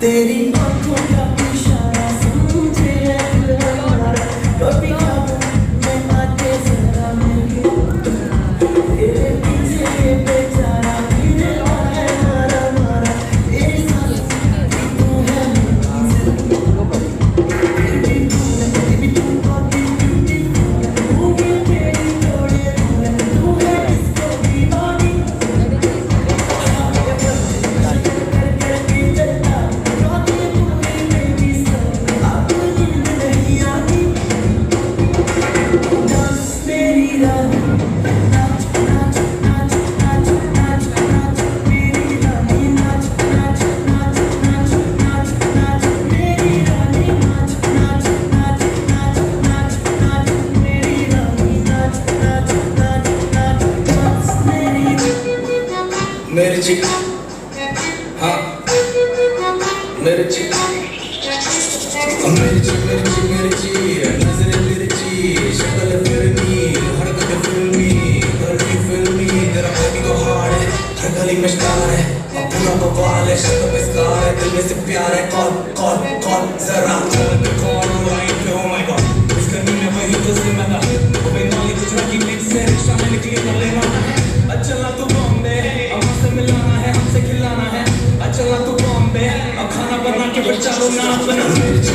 तेरी आंखों का इशारा समझे हमारा कभी ख्वाबों में आके जरा मेरी तेरे पीछे ये बेचारा भीड़ है मारा मारा तेरी सांस तू है मेरी भी तू काफी ब्यूटीफुल तू ये तेरी जोड़े तू है इसको दीवानी मेरी चिक हाँ मेरी चिक मेरी चिक मेरी चिक मेरी चिक नजरें मेरी चिक शक्ल फिल्मी हरकतें फिल्मी गर्मी फिल्मी तेरा बेबी तो हार्ड है हर गली में स्टार है अपना बवाल है शक्ल पे स्कार है दिल में से प्यार है कौन कौन कौन जरा कौन पे कौन लाइन पे oh my god इस गर्मी में वही तो जिम्मेदार वो बेनाली गुजरा की मिक्स से रिक्शा में निकली तो लेना है चला तू बॉम्बे अब हमसे मिलाना है हमसे खिलाना है चला तू बॉम्बे अब खाना बना के बच्चा लो ना बना मेरी ची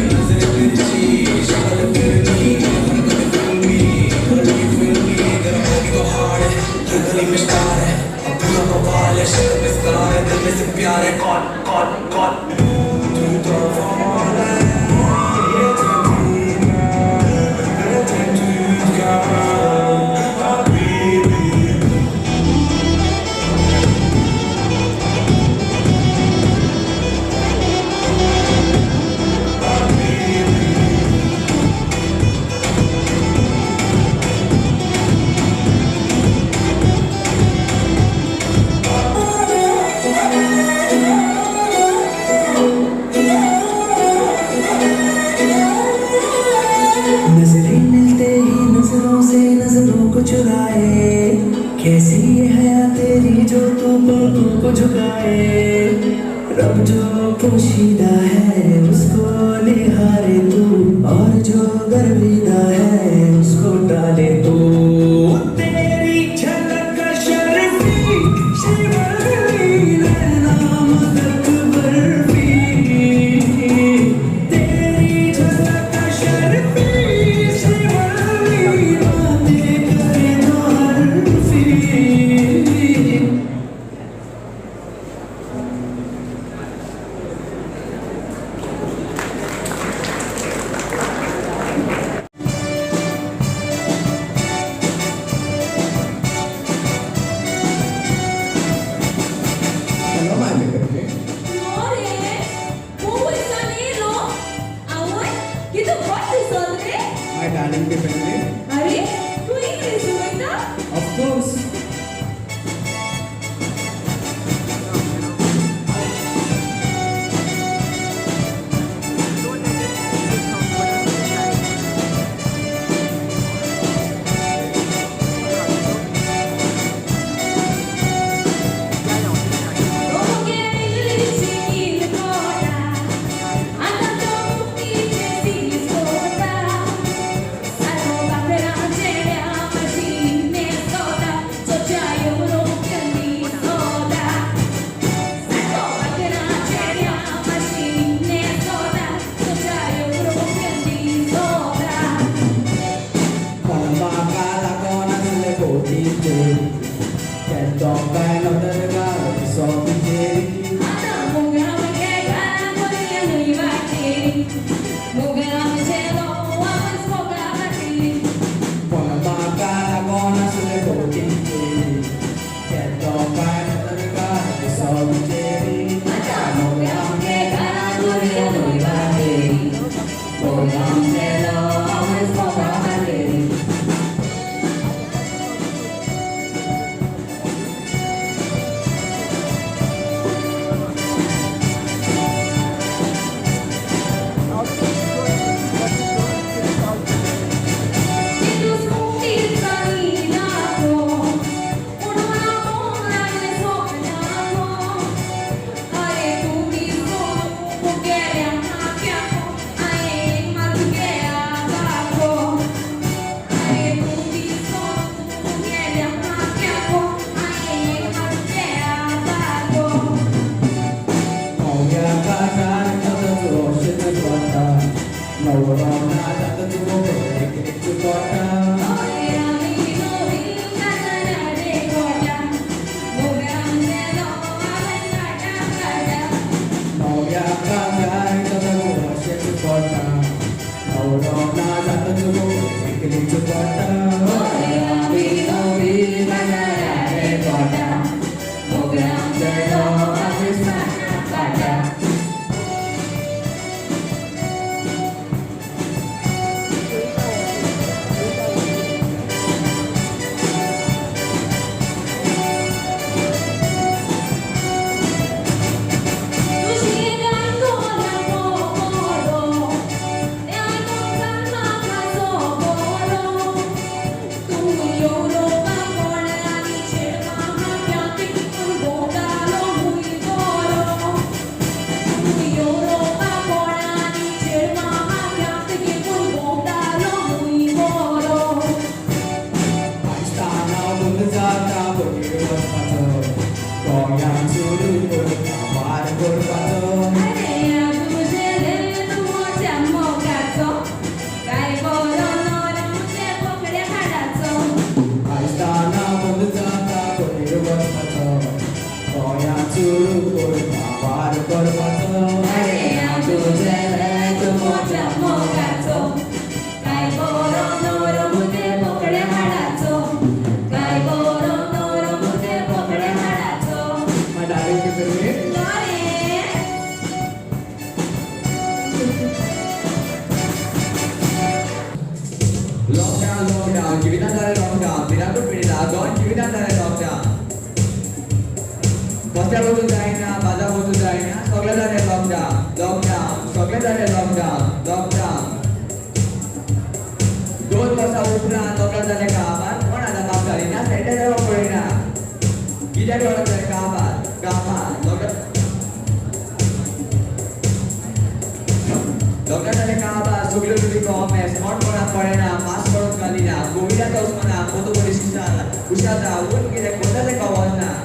नजर मेरी ची शक्ल फिल्मी हरकतें फिल्मी गर्मी फिल्मी तेरा बेबी तो हार्ड है हर गली में स्टार है अपना बवाल है शक्ल पे स्कार है दिल में से प्यार है कौन कौन कौन तू तो कौन है चुराए कैसी ये हया तेरी जो तू पलकों को झुकाए रब जो पोशीदा है उसको निहारे तू और जो गर्विदा है उसको डाले तू तेरी झलक शर्फी शिवली नैना मदद बर्फी तेरी झलक शर्फी yang suruh kabar berpatung. Istana pembesar kodir berpatung. Kau yang suruh kabar berpatung. Lockdown, give it another lockdown. Pilar Goa, give it another lockdown. First I was to China, Bada was to China. Sogla lockdown, lockdown. Sogla lockdown, lockdown. Don't was a upra, sogla kabar. One other kabarina, center of Corina. Kita orang dari kabar, lockdown. Lockdown dari kabar, suglo di commerce, not pernah Corina, mask pernah kalina. Covid atau semana, foto polisi sana. Usada, uang kita kota dari kawan na.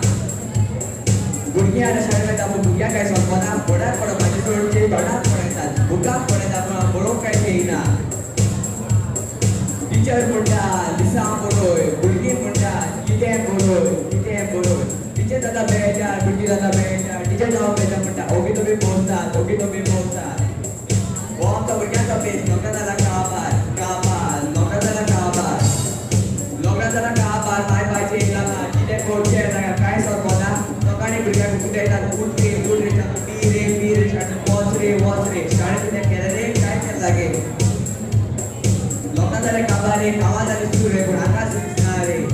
Dunia ada saya dah pun dunia kayak soalnya bodoh kalau macam tu je bodoh korentan bukan korentan pun bodoh kayak ini. Teacher bodoh, lisa bodoh, bully bodoh, kita bodoh. Teacher dah belajar, bully dah belajar. Teacher dah belajar bodoh, oke tu be bodoh. Wah tu berkata be, lokal dah kabar. Lokal dah kabar, bye je lah. Kita kerja dah kayak soalnya. Berikan budaya dan budaya dan pire wasre sekarang kita kerana kaya lagi. Lockdown dari kabar ni kawan dari suruh berangkat sekarang.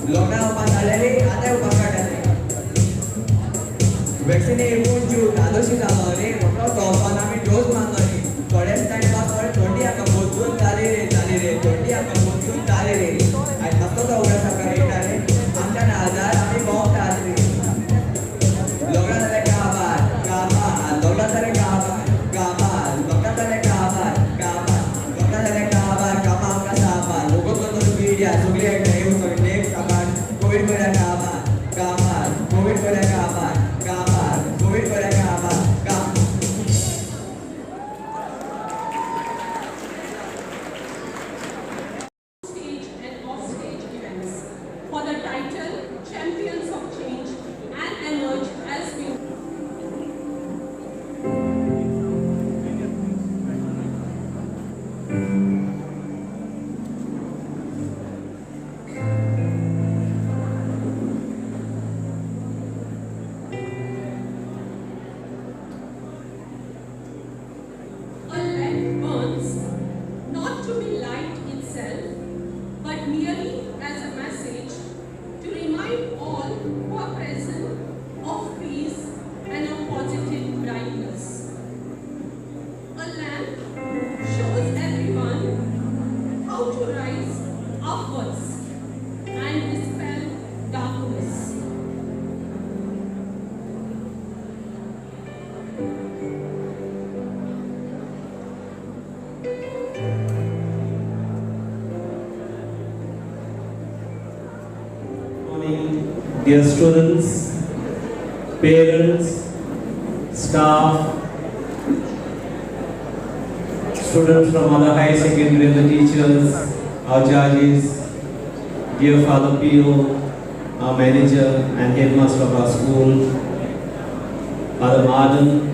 Lockdown apa dari ada upakan dari. Vaksin ini muncul, ada sih sama ni. Lockdown dosa kami dos mana ni. Korea stand pas orang 20 akan muncul tali re. 20 akan muncul tali re. Ayat tu tahu orang sekarang ini ada. Anda ada, kami bawa tali. Lockdown dari kabar, lockdown dari kabar, lockdown dari kabar, kabar. Logo tu media, sugli ada news, next kabar, COVID pada kabar, COVID pada kabar, COVID pada kabar. Stage and off-stage events for the title Champions of Change and emerge as we a lamp burns not to be light itself, but merely as a message to remind all who are present of peace and of positive brightness. A lamp shows everyone how to rise upwards and dispel darkness. Dear students, parents, staff, students from other high secondary and the teachers, our judges, dear Father Pio, our manager and headmaster of our school, Father Marden,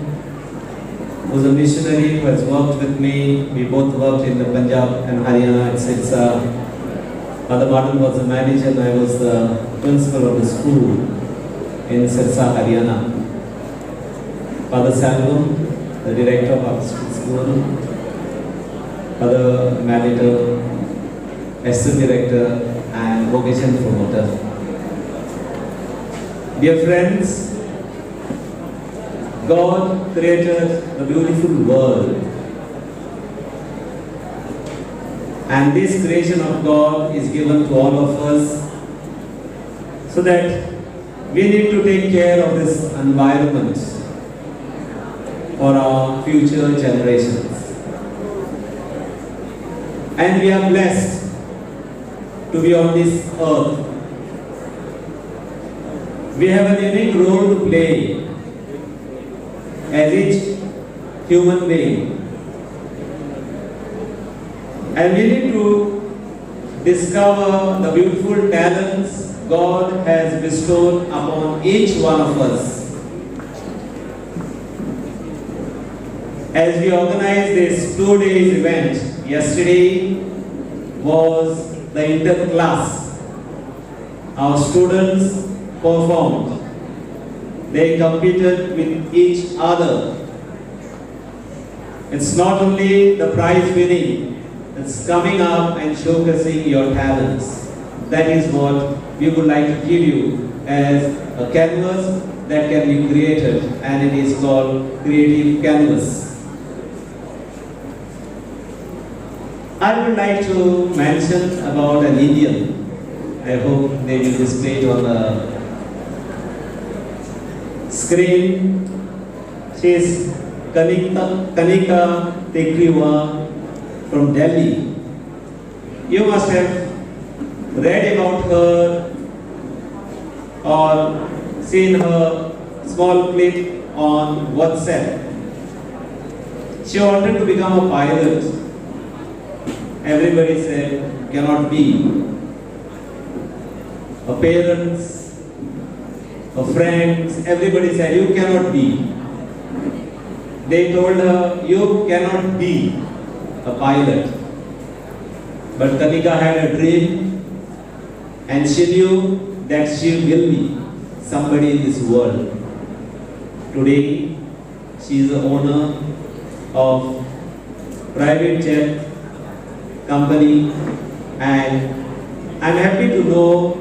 who's a missionary who has worked with me. We both worked in the Punjab and Haryana at Sirsa. Father Marden was the manager and I was the principal of the school in Sirsa, Haryana. Father Salvam, the director of our school. Father manager, assistant director and vocation promoter. Dear friends, God created a beautiful world. And this creation of God is given to all of us so that we need to take care of this environment for our future generations. And we are blessed to be on this earth. We have a unique role to play as each human being. And we need to discover the beautiful talents God has bestowed upon each one of us. As we organize this 2 days event, yesterday was the inter-class. Our students performed. They competed with each other. It's not only the prize winning, it's coming up and showcasing your talents. That is what we would like to give you as a canvas that can be created, and it is called Creative Canvas. I would like to mention about an Indian. I hope they will display it on the screen. She is Kanika Tekriwa from Delhi. You must have read about her or seen her small clip on WhatsApp. She wanted to become a pilot. Everybody said, cannot be. Her parents, her friends, everybody said, you cannot be. They told her, you cannot be a pilot. But Kanika had a dream, and she knew that she will be somebody in this world. Today, she is the owner of private jet company, and I'm happy to know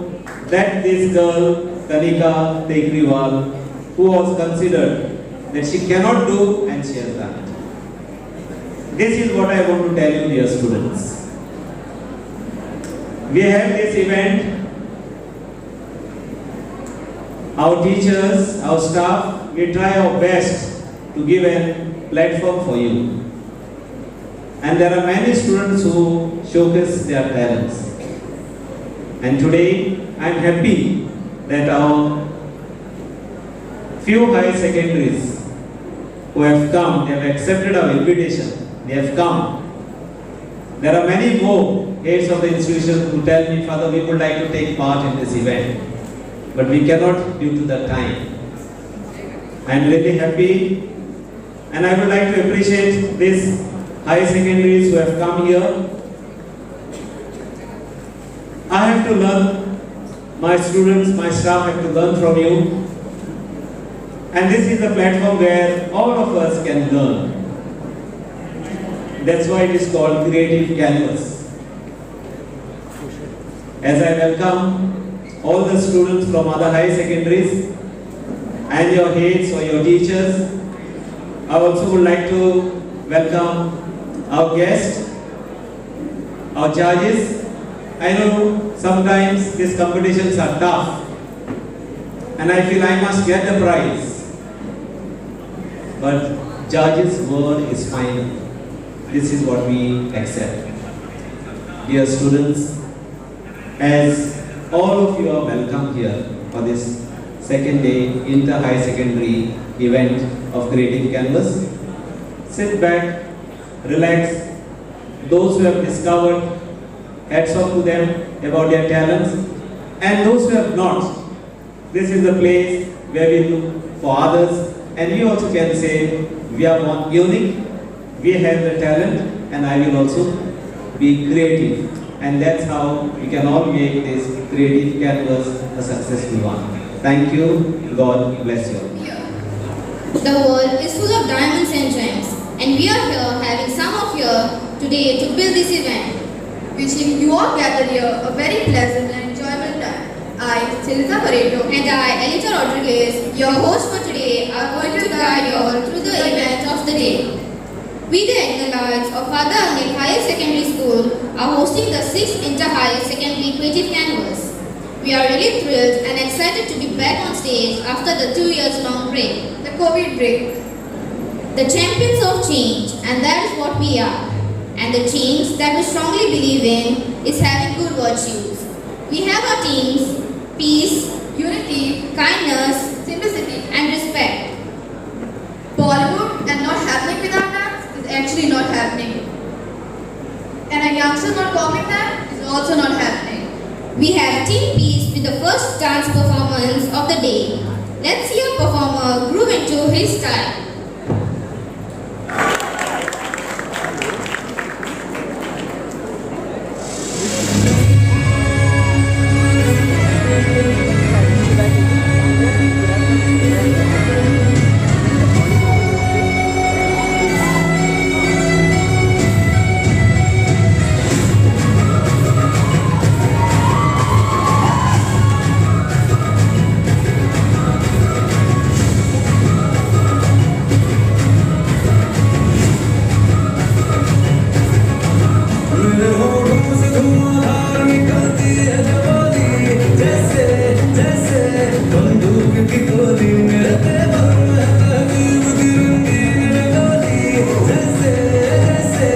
that this girl, Kanika Tekriwal, who was considered that she cannot do, and she has done it. This is what I want to tell you, dear students. We have this event. Our teachers, our staff, we try our best to give a platform for you. And there are many students who showcase their talents. And today, I am happy that our few high secondaries who have come, they have accepted our invitation, they have come. There are many more heads of the institution who tell me, Father, we would like to take part in this event, but we cannot due to the time. I am really happy, and I would like to appreciate these high secondaries who have come here. I have to learn, my students, my staff have to learn from you. And this is a platform where all of us can learn. That's why it is called Creative Canvas. As I welcome all the students from other high secondaries and your heads or your teachers, I also would like to welcome our guests, our judges. I know sometimes these competitions are tough, and I feel I must get the prize. But judges' word is final. This is what we accept. Dear students, as all of you are welcome here for this second day inter-high secondary event of Creative Canvas, sit back, relax. Those who have discovered, hats off to them about their talents, and those who have not, this is the place where we look for others, and we also can say we are born unique, we have the talent, and I will also be creative, and that's how we can all make this Creative Canvas a successful one. Thank you. God bless you. The world is full of diamonds and gems, and we are here having some of here today to build this event. Wishing you all gathered here a very pleasant and enjoyable time. I, Silvia Pareto, And I, Elita Rodriguez, your host for today, are going to guide you all through the event of the day. We, the Acknowledgements of Father Anil Higher Secondary School, are hosting the 6th Inter-Higher Secondary Creative Canvas. We are really thrilled and excited to be back on stage after the 2 years long break. the COVID break. The champions of change, and that is what we are. And the change that we strongly believe in is having good virtues. We have our themes: peace, unity, kindness, simplicity, and respect. Bollywood and not happening without dance is actually not happening. And a youngster not copying that is also not happening. We have Team Peace with the first dance performance of the day. Let's see a performer groove into his style. मेरे होठों से धुआंधार निकलती है जवानी, जैसे जैसे बंदूक की गोली। मेरे तेवर में तहजीब की रंगीन रंगोली, जैसे जैसे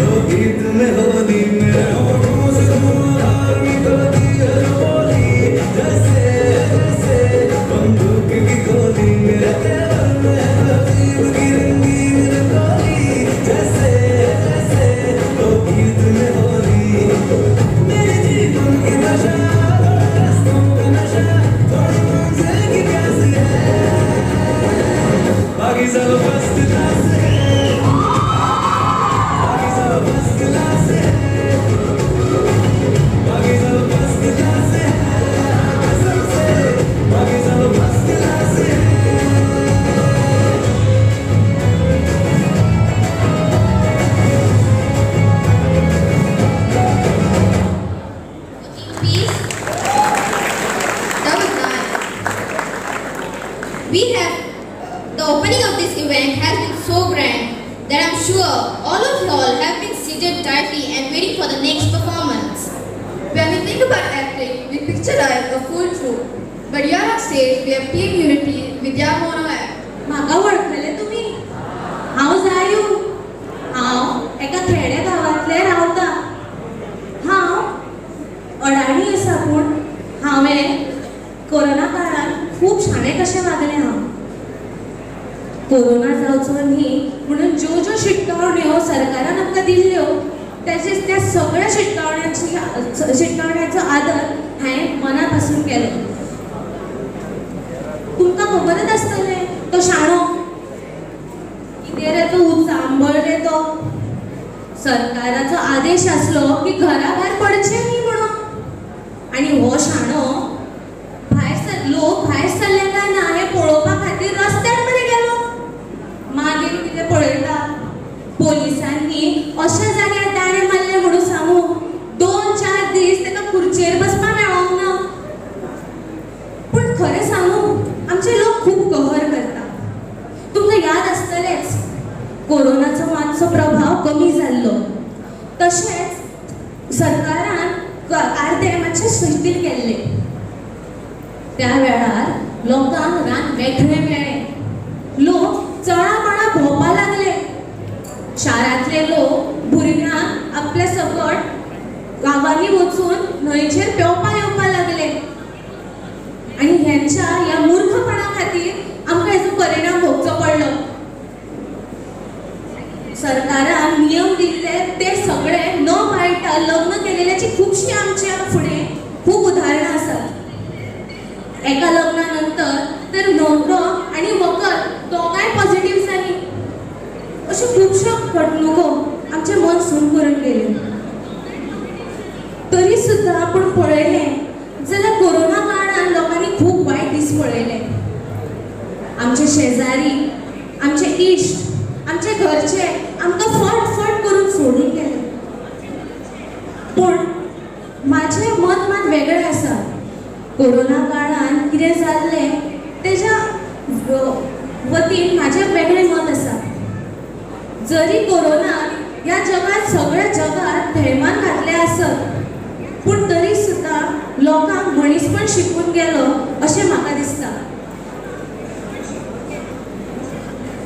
वो गीत में होली। मेरे होठों से धुआंधार निकलती है जवानी, जैसे जैसे बंदूक की गोली। मेरे तेवर में तहजीब की रंगीन रंगोली, जैसे जैसे वो गीत में होली। मेरे जीवन की नशा, रास्तों का नशा, थोड़ी तुमसे की प्यासी है, बाकी सब फर्स्ट क्लास है, बाकी सब फर्स्ट क्लास है, बाकी सब फर्स्ट क्लास है, कसम से बाकी सब फर्स्ट क्लास है। Peace. That was nice. We have the opening of this event has been so grand that I'm sure all of y'all have been seated tightly and waiting for the next performance. When we think about acting, we picturize a full troupe. But here on stage, we have Team Unity with their mono act. म्हाका वळखले तुमी? हांव जायू. हांव एका खेड्या गांवांतले रावता. हांव अडाणी आसा पूण हांवें कोरोना काळांत खूब शाणें कशें वागलें हांव. कोरोना जावचो न्ही म्हणून ज्यो ज्यो शिटकावण्यो सरकारान आमकां दिल्ल्यो त्या सगळ्या शिटकावण्यांचो आदर हांवें मना पासून केलो. तुमकां खबरच आसतलें तो शाणो कितें रे तो उचांबळ रे तो. सरकाराचो आदेश आसलो की घरा भायर पडचें न्ही म्हणून. आनी हो शाणो लोक भायर सरले काय ना हें पळोवपा खातीर रस्त्यार मरे गेलो. मागीर कितें पळयता पोलिसांनी अशे जाग्यार दाणे मारले म्हणून सांगू 2-4 दीस ताका खुर्चेर बसपा मेळोंक ना. पूण खरें सांगू आमचे लोक खूब कहर करता. तुमकां याद आसतलेंच कोरोनाचो मातसो प्रभाव कमी जाल्लो. तशेंच सरकारान अर्दे मातशें शिथील केल्ले. त्या वेळार लोकांक रान वेगळे मेळ्ळे. लोक चळामळा भोंवपा लागले. शारांतले लोक भुरग्यांक आपल्या सकट गांवांनी वचून न्हंयचेर पेंवपा येवपा लागले. आनी ह्यांच्या ह्या मूर्खपणा खातीर आमकां हेचो परिणाम भोगचो पडलो. सरकारान नियम दिल्ले ते सगळे न पाळटा लग्न केलेल्याची खुबशीं आमच्या फुडें खूब उदाहरणां आसात. एका लग्नानंतर तर न्हवरो आनी व्हंकल दोगांय पॉझिटिव्ह जालीं. अश्यो खुबश्यो घडणुको आमचें मन सून करून गेल्यो. तरी सुद्दां आपूण पळयलें जाल्यार कोरोना काळान लोकांनी खूब वायट दीस पळयले. आमचे शेजारी, आमचे इश्ट, आमचे घरचे आमकां फट करून सोडून गेले. पूण माझें मत मात वेगळें आसा. कोरोना काळान कितें जाल्लें तेज्या वतीन म्हाजें वेगळें मत आसा. जरी कोरोनान ह्या जगात सगळ्या जगात थैमान घातलें आसत पूण तरी सुद्दां लोकांक मनीसपण शिकून गेलो अशें म्हाका दिसता.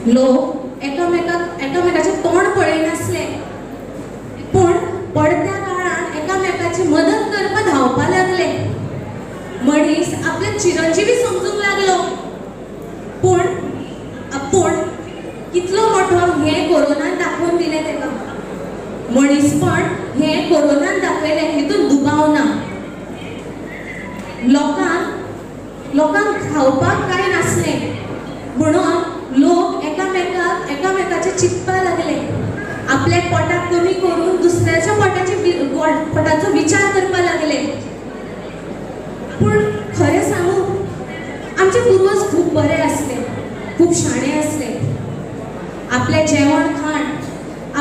लोक एकामेकाचें तोंड पळयनासले पूण पडत्या काळान एकामेकाची मदत करपा धांवपा लागले. मनीस आपले चिरंजीवी समजूंक लागलो. पूण कितलो मोठो हे कोरोनान दाखवून दिले तेका. मनीसपण हे कोरोनान दाखयले हितून दुबाव ना. लोकांक खावपाक काय नासले म्हणून लोक एकामेकाचे चिंतपाक लागले. आपल्या पोटाक कमी करून दुसऱ्याच्या पोटाचो विचार करपाक लागले. पूण खरें सांगू, आमचे पुर्वज खूब बरे आसले, खूब शाणे आसले. आपले जेवण खाण,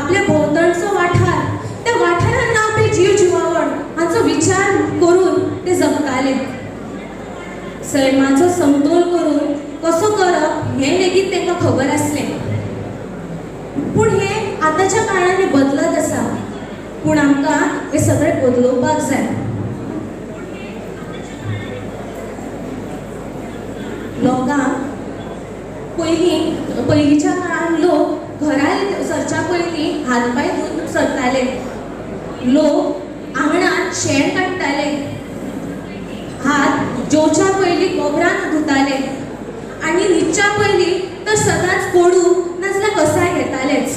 आपल्या भोंवतणचो वाठार, त्या वाठारान ना आपले जीव जिवावण हाचो विचार करून ते जगताले. सैमाचो समतोल करून कसो करप हें लेगीत तांकां खबर आसलें. पूण हें आतांच्या काळांनी बदलत आसा. पूण आमकां हें सगळें बदलोवपाक जाय. लोकांक पयलींच्या काळान लोक घरा सरच्या पयलीं हात पाय धुवन सरताले. लोक आंगणात शेण काडटाले, हात जेवच्या पयलीं गोबरान धुताले आनी न्हिदच्या पयलीं तर सदांच कोडू नाजाल्यार कसाय घेतालेच.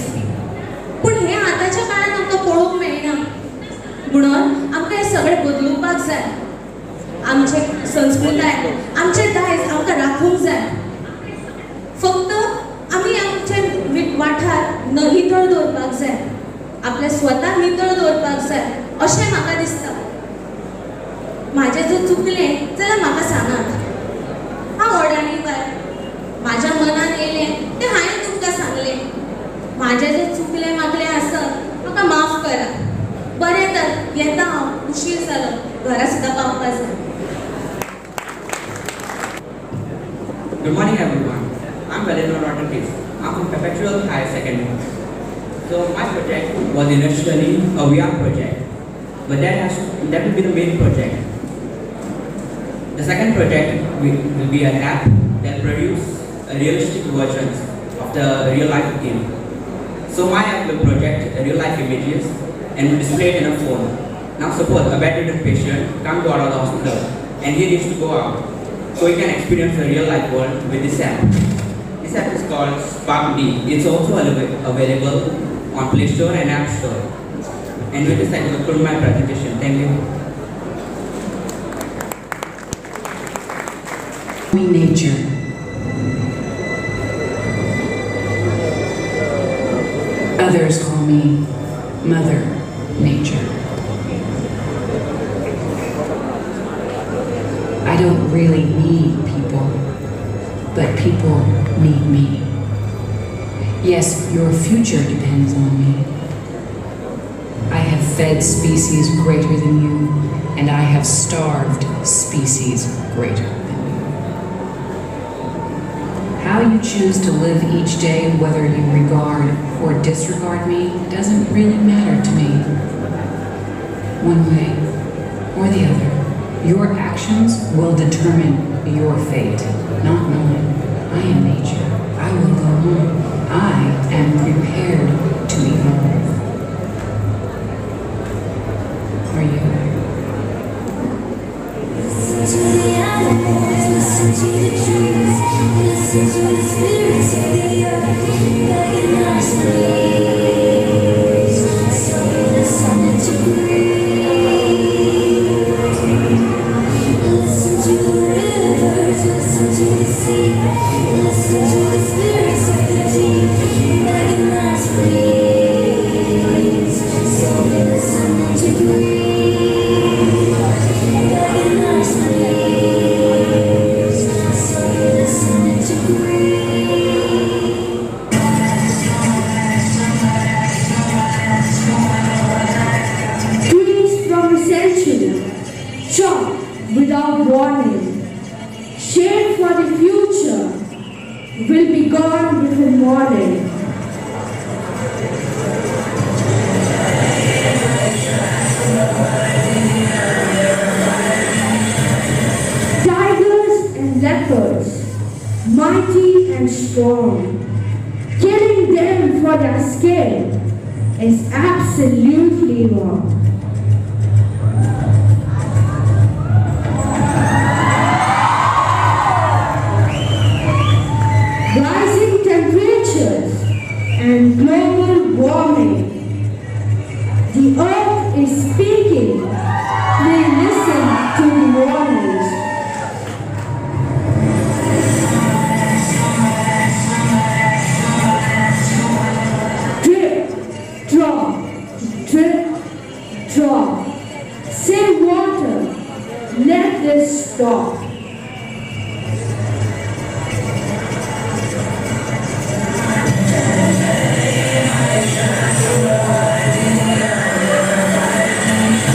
पूण हें आतांच्या काळान आमकां पळोवंक मेळना. म्हणून आमकां हें सगळें बदलुपाक जाय. आमचे संस्कृताय, आमचें दायज आमकां राखूंक जाय. फक्त आमी आमचे वाठार नितळ दवरपाक जाय, आपले स्वता नितळ दवरपाक जाय अशें म्हाका दिसता. म्हाजें जर चुकलें जाल्यार म्हाका सांगात. हांव ओडाणी बाय, म्हाज्या मनान येयलें तें हांवें तुमकां सांगलें. म्हाजें जर चुकलें मागलें आसत म्हाका माफ करा. बरें तर येता हांव, उशीर जालो, घरा सुद्दां पावपाक जाय. Good morning everyone. I'm Pilar Goa. I'm from Perpetual Higher Secondary. So my project was initially a VR project, but that will be the main project. The second project will be an app that produces realistic versions of the real life game. So my app will project real life images and will display it in a phone. Now suppose a bedridden patient comes out of the hospital and he needs to go out, so he can experience the real life world with this app. This app is called SparkD. It's also available on Play Store and App Store. And with this I conclude my presentation. Thank you. Nature. Others call me Mother Nature. I don't really need people, but people need me. Yes, your future depends on me. I have fed species greater than you, and I have starved species greater than you. How you choose to live each day, whether you regard or disregard me, doesn't really matter to me. One way or the other, your actions will determine your fate, not mine. I am nature. I will go home. I am prepared to evolve. Are you? Listen to the animals, listen to the trees, listen to the spirits of the earth, recognize breeze, so listen to breathe. Listen to the rivers, listen to the sea, listen to the spirits of the deep, recognize breeze, so listen to breathe. Recognize breeze, so listen to breathe. Trees from the century, chopped without warning. Shade for the future will be gone with the morning. Tigers and leopards, mighty and strong, killing them for their skin is absolutely wrong. and global warming. The earth is speaking. We listen to the warnings. Drip, drop, drip, drop. Save water. Let this stop.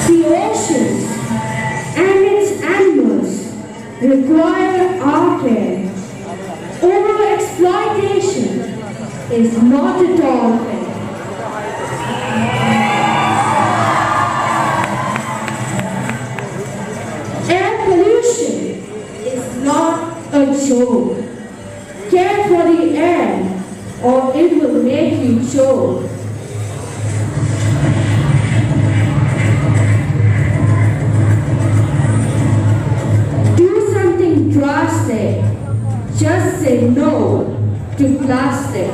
The oceans and its animals require our care. Overexploitation is not at all fair. Air pollution is not a joke. Care for the air or it will make you choke. Do something drastic. Just say no to plastic.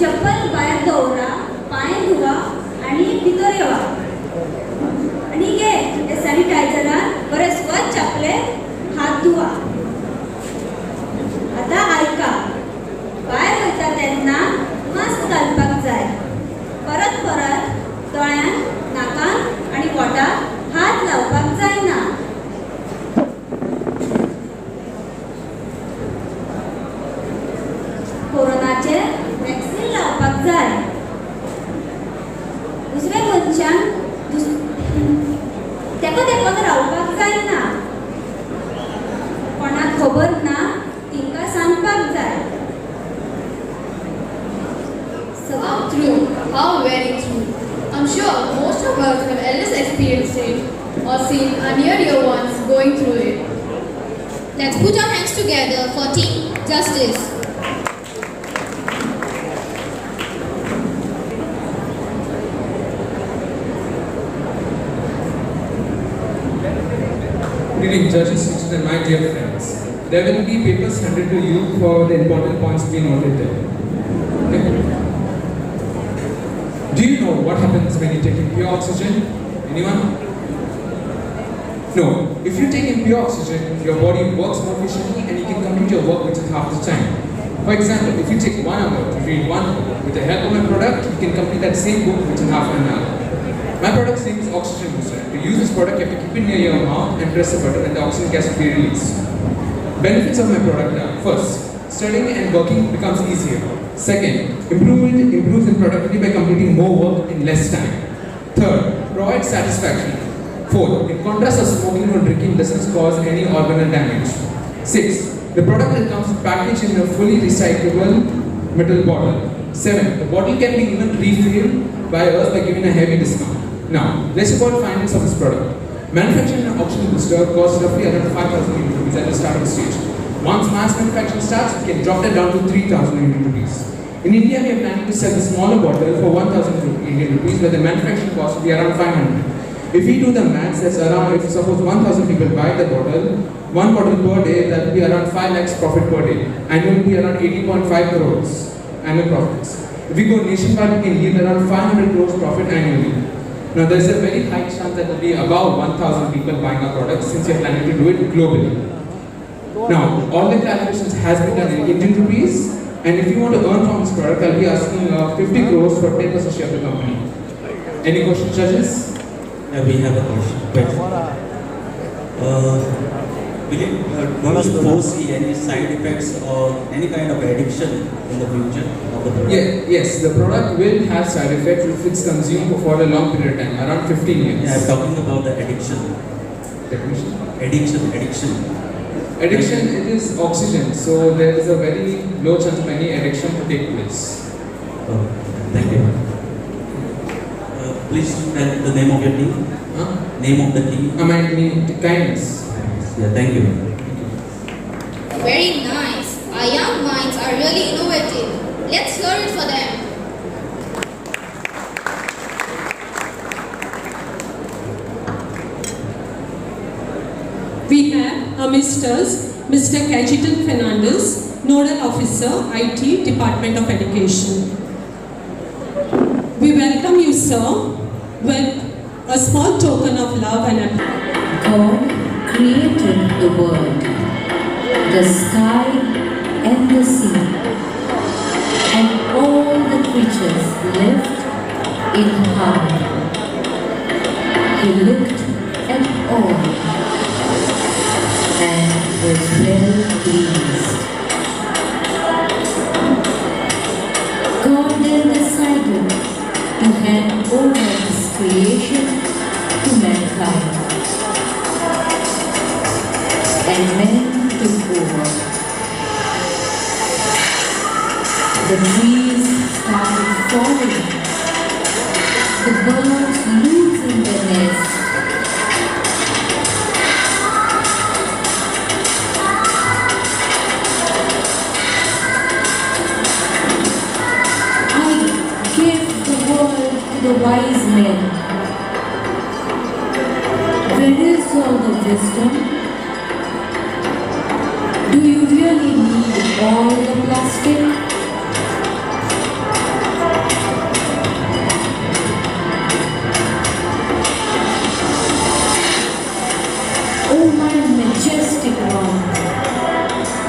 चप्पल बाहेर दवरा, पाय धुवा आणि भितर येवा. आणि घे हे सॅनिटायझरान बरे स्वच्छ आपले हात धुवा. आता ऐका, भायर वयता तेन्ना मास्क घालपाक जाय. परत परत दोळ्यान, नाकान आणि पोटाक हात लावपाक जायना. कोरोनाचे वॅक्सीन लावपाक जाय. दुसऱ्या मनशान तेका देखून रावपाक जायना. कोणाक खबर ना तिंका सांगपाक जाय. How true, how very true. I'm sure most of us have at least experienced it or seen our near dear ones going through it. Let's put our hands together for Team Justice. Greetings, judges, teachers, and my dear friends. There will be papers handed to you for the important points to be noted there. Okay? Do you know what happens when you take in pure oxygen? In Anyone? No. If you take in pure oxygen, your body works more efficiently and you can complete your work within half the time. For example, if you take 1 hour to read one book, with the help of my product, you can complete that same book within half an hour. My product's name is Oxygen Booster. To use this product, you have to keep it near your mouth and press the button and the oxygen gas will be released. Benefits of my product are: first, studying and working becomes easier. Second, improvement improves in productivity by completing more work in less time. Third, provides satisfaction. Fourth, in contrast of smoking or drinking doesn't cause any organal damage. Sixth, the product comes packaged in a fully recyclable metal bottle. 7. The bottle can be even refilled by us by giving a heavy discount. Now, let's talk about findings of this product. Manufacturing an oxygen booster costs roughly around 5,000 rupees at the starting stage. Once mass manufacturing starts, we can drop that down to 3,000 rupees. In India, we are planning to sell the smaller bottle for 1,000 Indian rupees, where the manufacturing cost will be around 500. If we do the maths, that's around, if suppose 1,000 people buy the bottle, one bottle per day, that will be around 5 lakhs profit per day. Annual will be around 80.5 crores annual profits. If we go nationwide, we can yield around 500 crores profit annually. Now there is a very high chance that there will be about 1,000 people buying our products since we are planning to do it globally. Now, all the calculations has been done in Indian rupees, and if you want to earn from this product, I'll be asking 50 crores for 10% share of the company. Any questions, judges? We have a question. Do you foresee any side effects or any kind of addiction in the future of the product? Yes, the product will have side effects if it's consumed for a long period of time, around 15 years. Yeah, I'm talking about the addiction. Addiction, it is oxygen, so there is a very low chance of any addiction to take place. Oh, thank you. Please tell the name of your team. Name of the team. My name, Kindness. Yeah, thank you. Very nice. Our young minds are really innovative. Let's hear it for them. We have Mr. Cajitan Fernandez, Nodal Officer, IT, Department of Education. We welcome you, sir, with a small token of love and appreciation. God created the world, the sky and the sea, and all the creatures lived in harmony. He looked at all and was well pleased. God then decided to hand over his creation to mankind. And men took over. The trees started falling. The birds losing their nest. I gave the world to the wise men. Where is all the wisdom? Do you really need all the plastic? Oh my majestic one,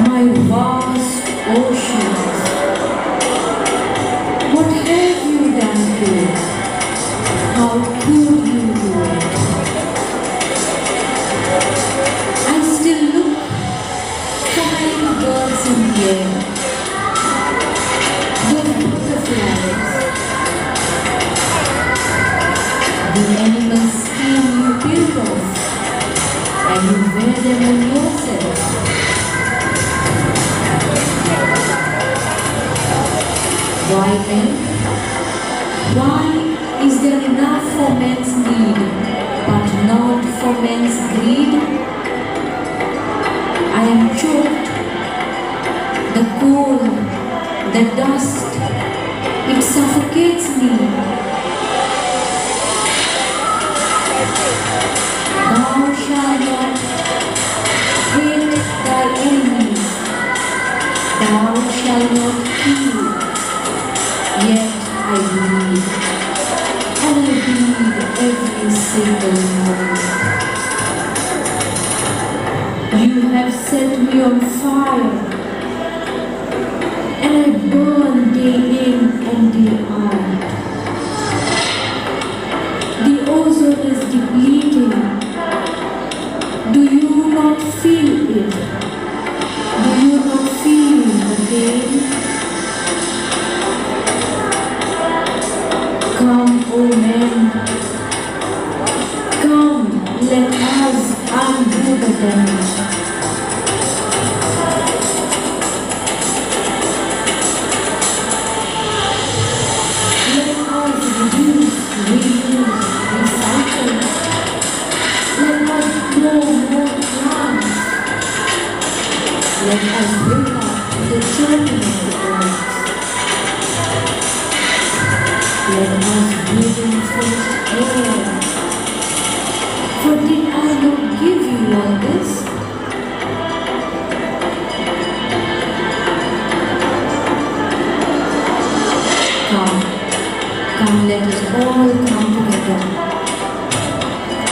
my vast oceans, what have you done to it? How could you do it? I still look for birds in the air, the butterflies, the animal skin you peel off, and you wear them on yourself. Why then? Why is there enough for men's need, but not for men's greed? I am choked. The cold, the dust, it suffocates me. Thou shalt not hate thy enemies. Thou shalt not kill. Yet I believe, and I believe every single set me on fire, and I burn day in and day out. The ozone is depleting. Do you not feel it? Do you not feel the pain? Come, O men, come, let us undo the damage. Let us reduce, reuse, recycle. Let us grow more plants. Let us bring up the children of the earth. Let us breathe in fresh air. For did I not give you all this? Come, let us all come together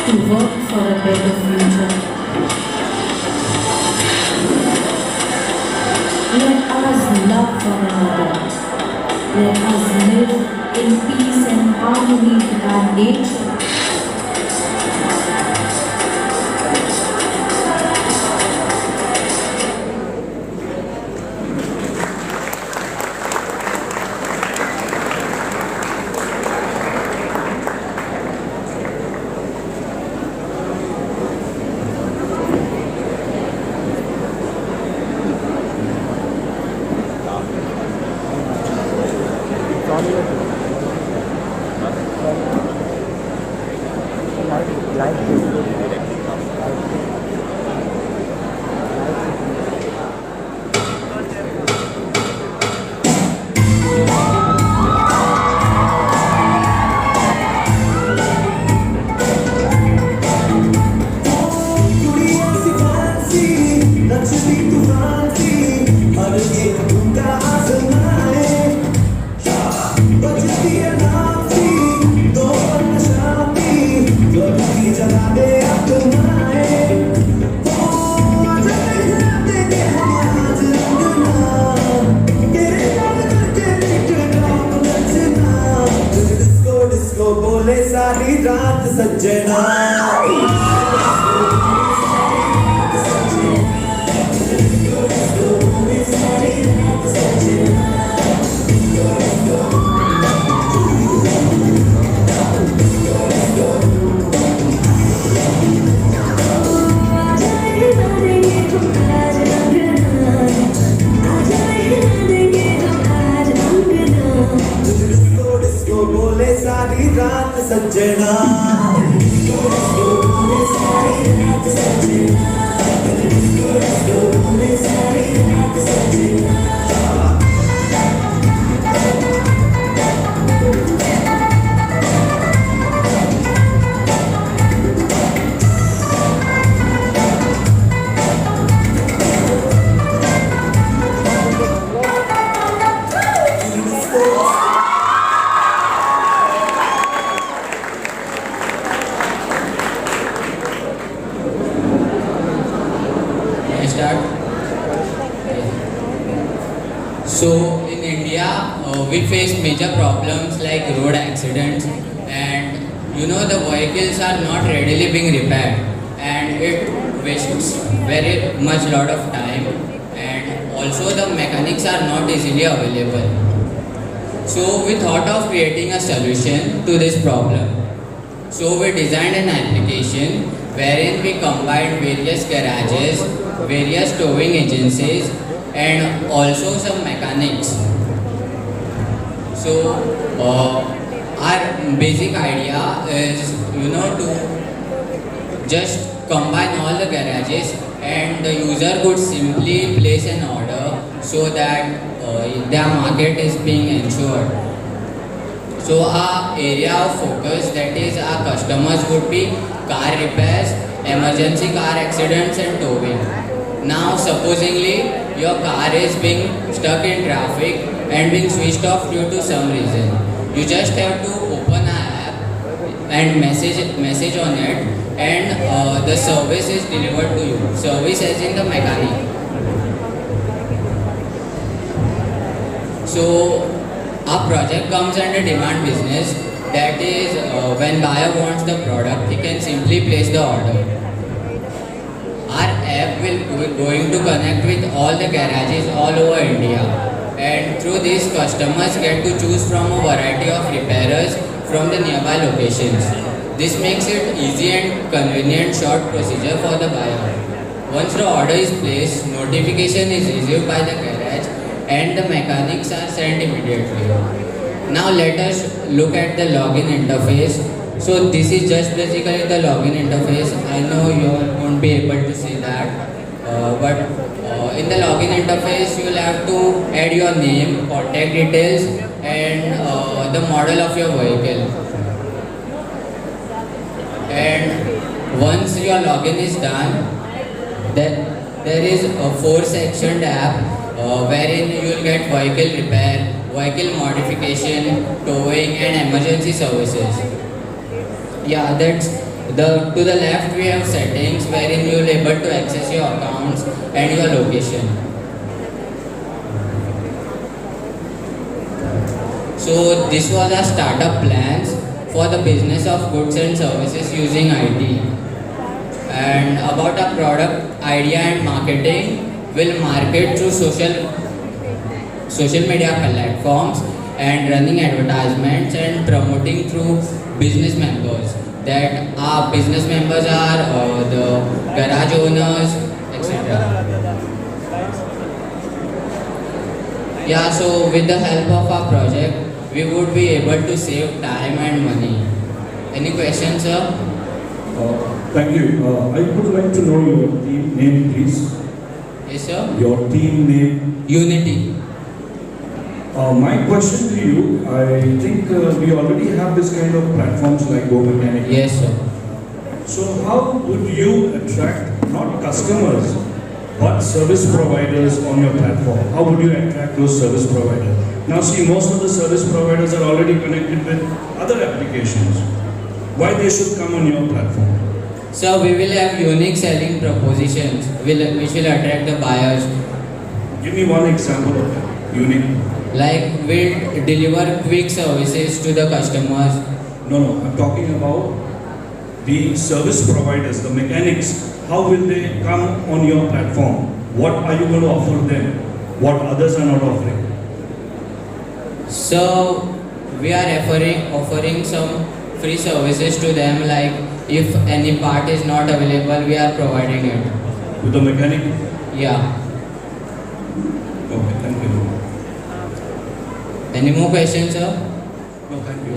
to work for a better future. Let us love one another. Let us live in peace and harmony with our nature. So in India, we face major problems like road accidents, and the vehicles are not readily being repaired, and it wastes very much lot of time, and also the mechanics are not easily available. So we thought of creating a solution to this problem. So we designed an application wherein we combined various garages, various towing agencies, and also some mechanics. So our basic idea is to just combine all the garages, and the user could simply place an order so that their market is being ensured. So our area of focus, that is our customers, would be car repairs, emergency car accidents and towing. Now supposingly your car is being stuck in traffic and being switched off due to some reason. You just have to open an app and message on it and the service is delivered to you. Service as in the mechanic. So our project comes under demand business. That is, when buyer wants the product, he can simply place the order. Our app will going to connect with all the garages all over India, and through this customers get to choose from a variety of repairers from the nearby locations. This makes it easy and convenient short procedure for the buyer. Once the order is placed, notification is received by the garage and the mechanics are sent immediately. Now let us look at the login interface. So this is just basically the login interface. I know you all won't be able to see that, but in the login interface you will have to add your name, contact details and the model of your vehicle. And once your login is done, there is a 4-section tab wherein you will get vehicle repair, vehicle modification, towing and emergency services. Yeah, that's to the left we have settings wherein you will be able to access your accounts and your location. So this was our startup plans for the business of goods and services using IT. And about our product idea and marketing, we'll market through social media platforms and running advertisements and promoting through business members. That our business members are the garage owners, etc. Yeah, so with the help of our project, we would be able to save time and money. Any questions, sir? Thank you. I would like to know your team name, please. Yes, sir. Your team name? Unity. My question to you, I think we already have this kind of platforms like Go Mechanic. Yes, sir. So how would you attract not customers but service providers on your platform? How would you attract those service providers? Now see, most of the service providers are already connected with other applications. Why they should come on your platform? So we will have unique selling propositions which will attract the buyers. Give me one example of that. Unique. Like we'll deliver quick services to the customers. No, I'm talking about the service providers, the mechanics. How will they come on your platform? What are you going to offer them? What others are not offering? So we are offering some free services to them, like if any part is not available, we are providing it. To the mechanic? Yeah. Okay, thank you. Any more questions, sir? No, thank you.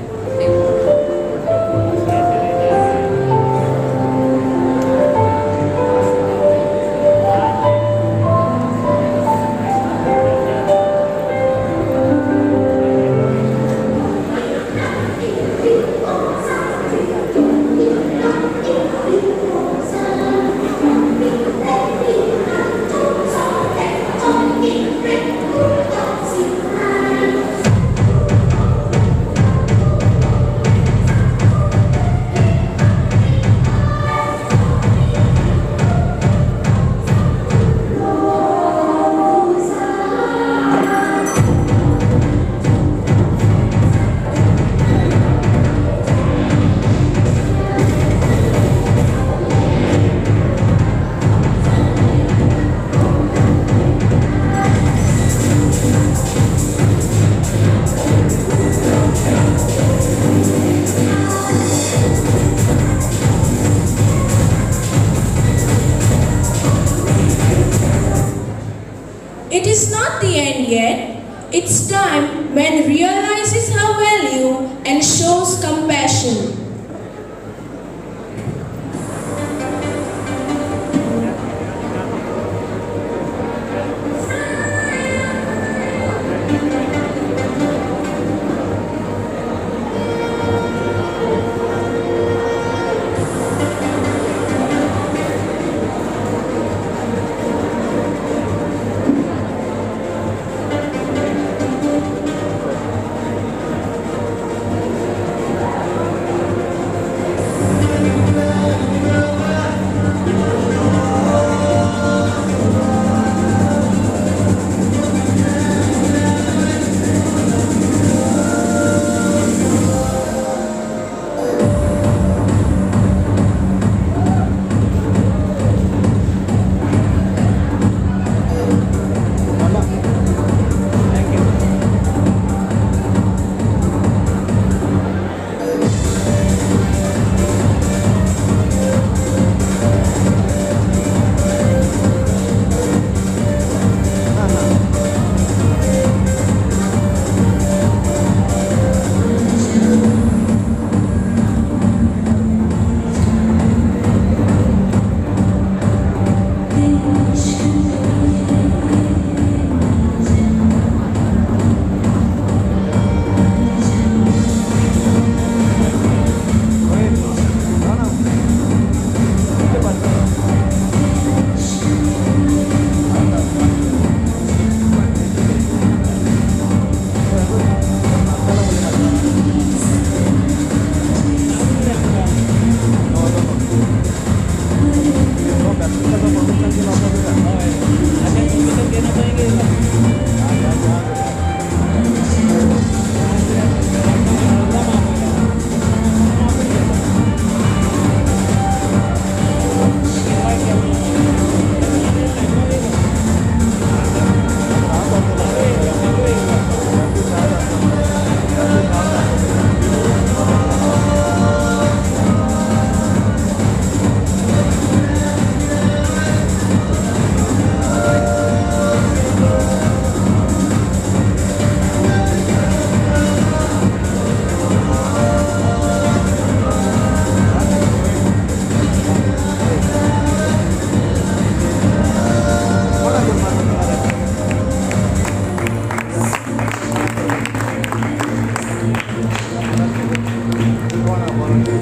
It is not the end yet. It's time man realizes her value and shows compassion.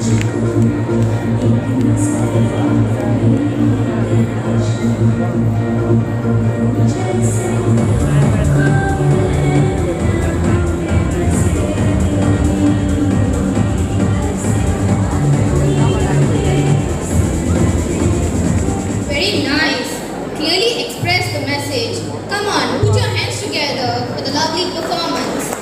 Very nice. Clearly express the message. Come on, put your hands together for the lovely performance.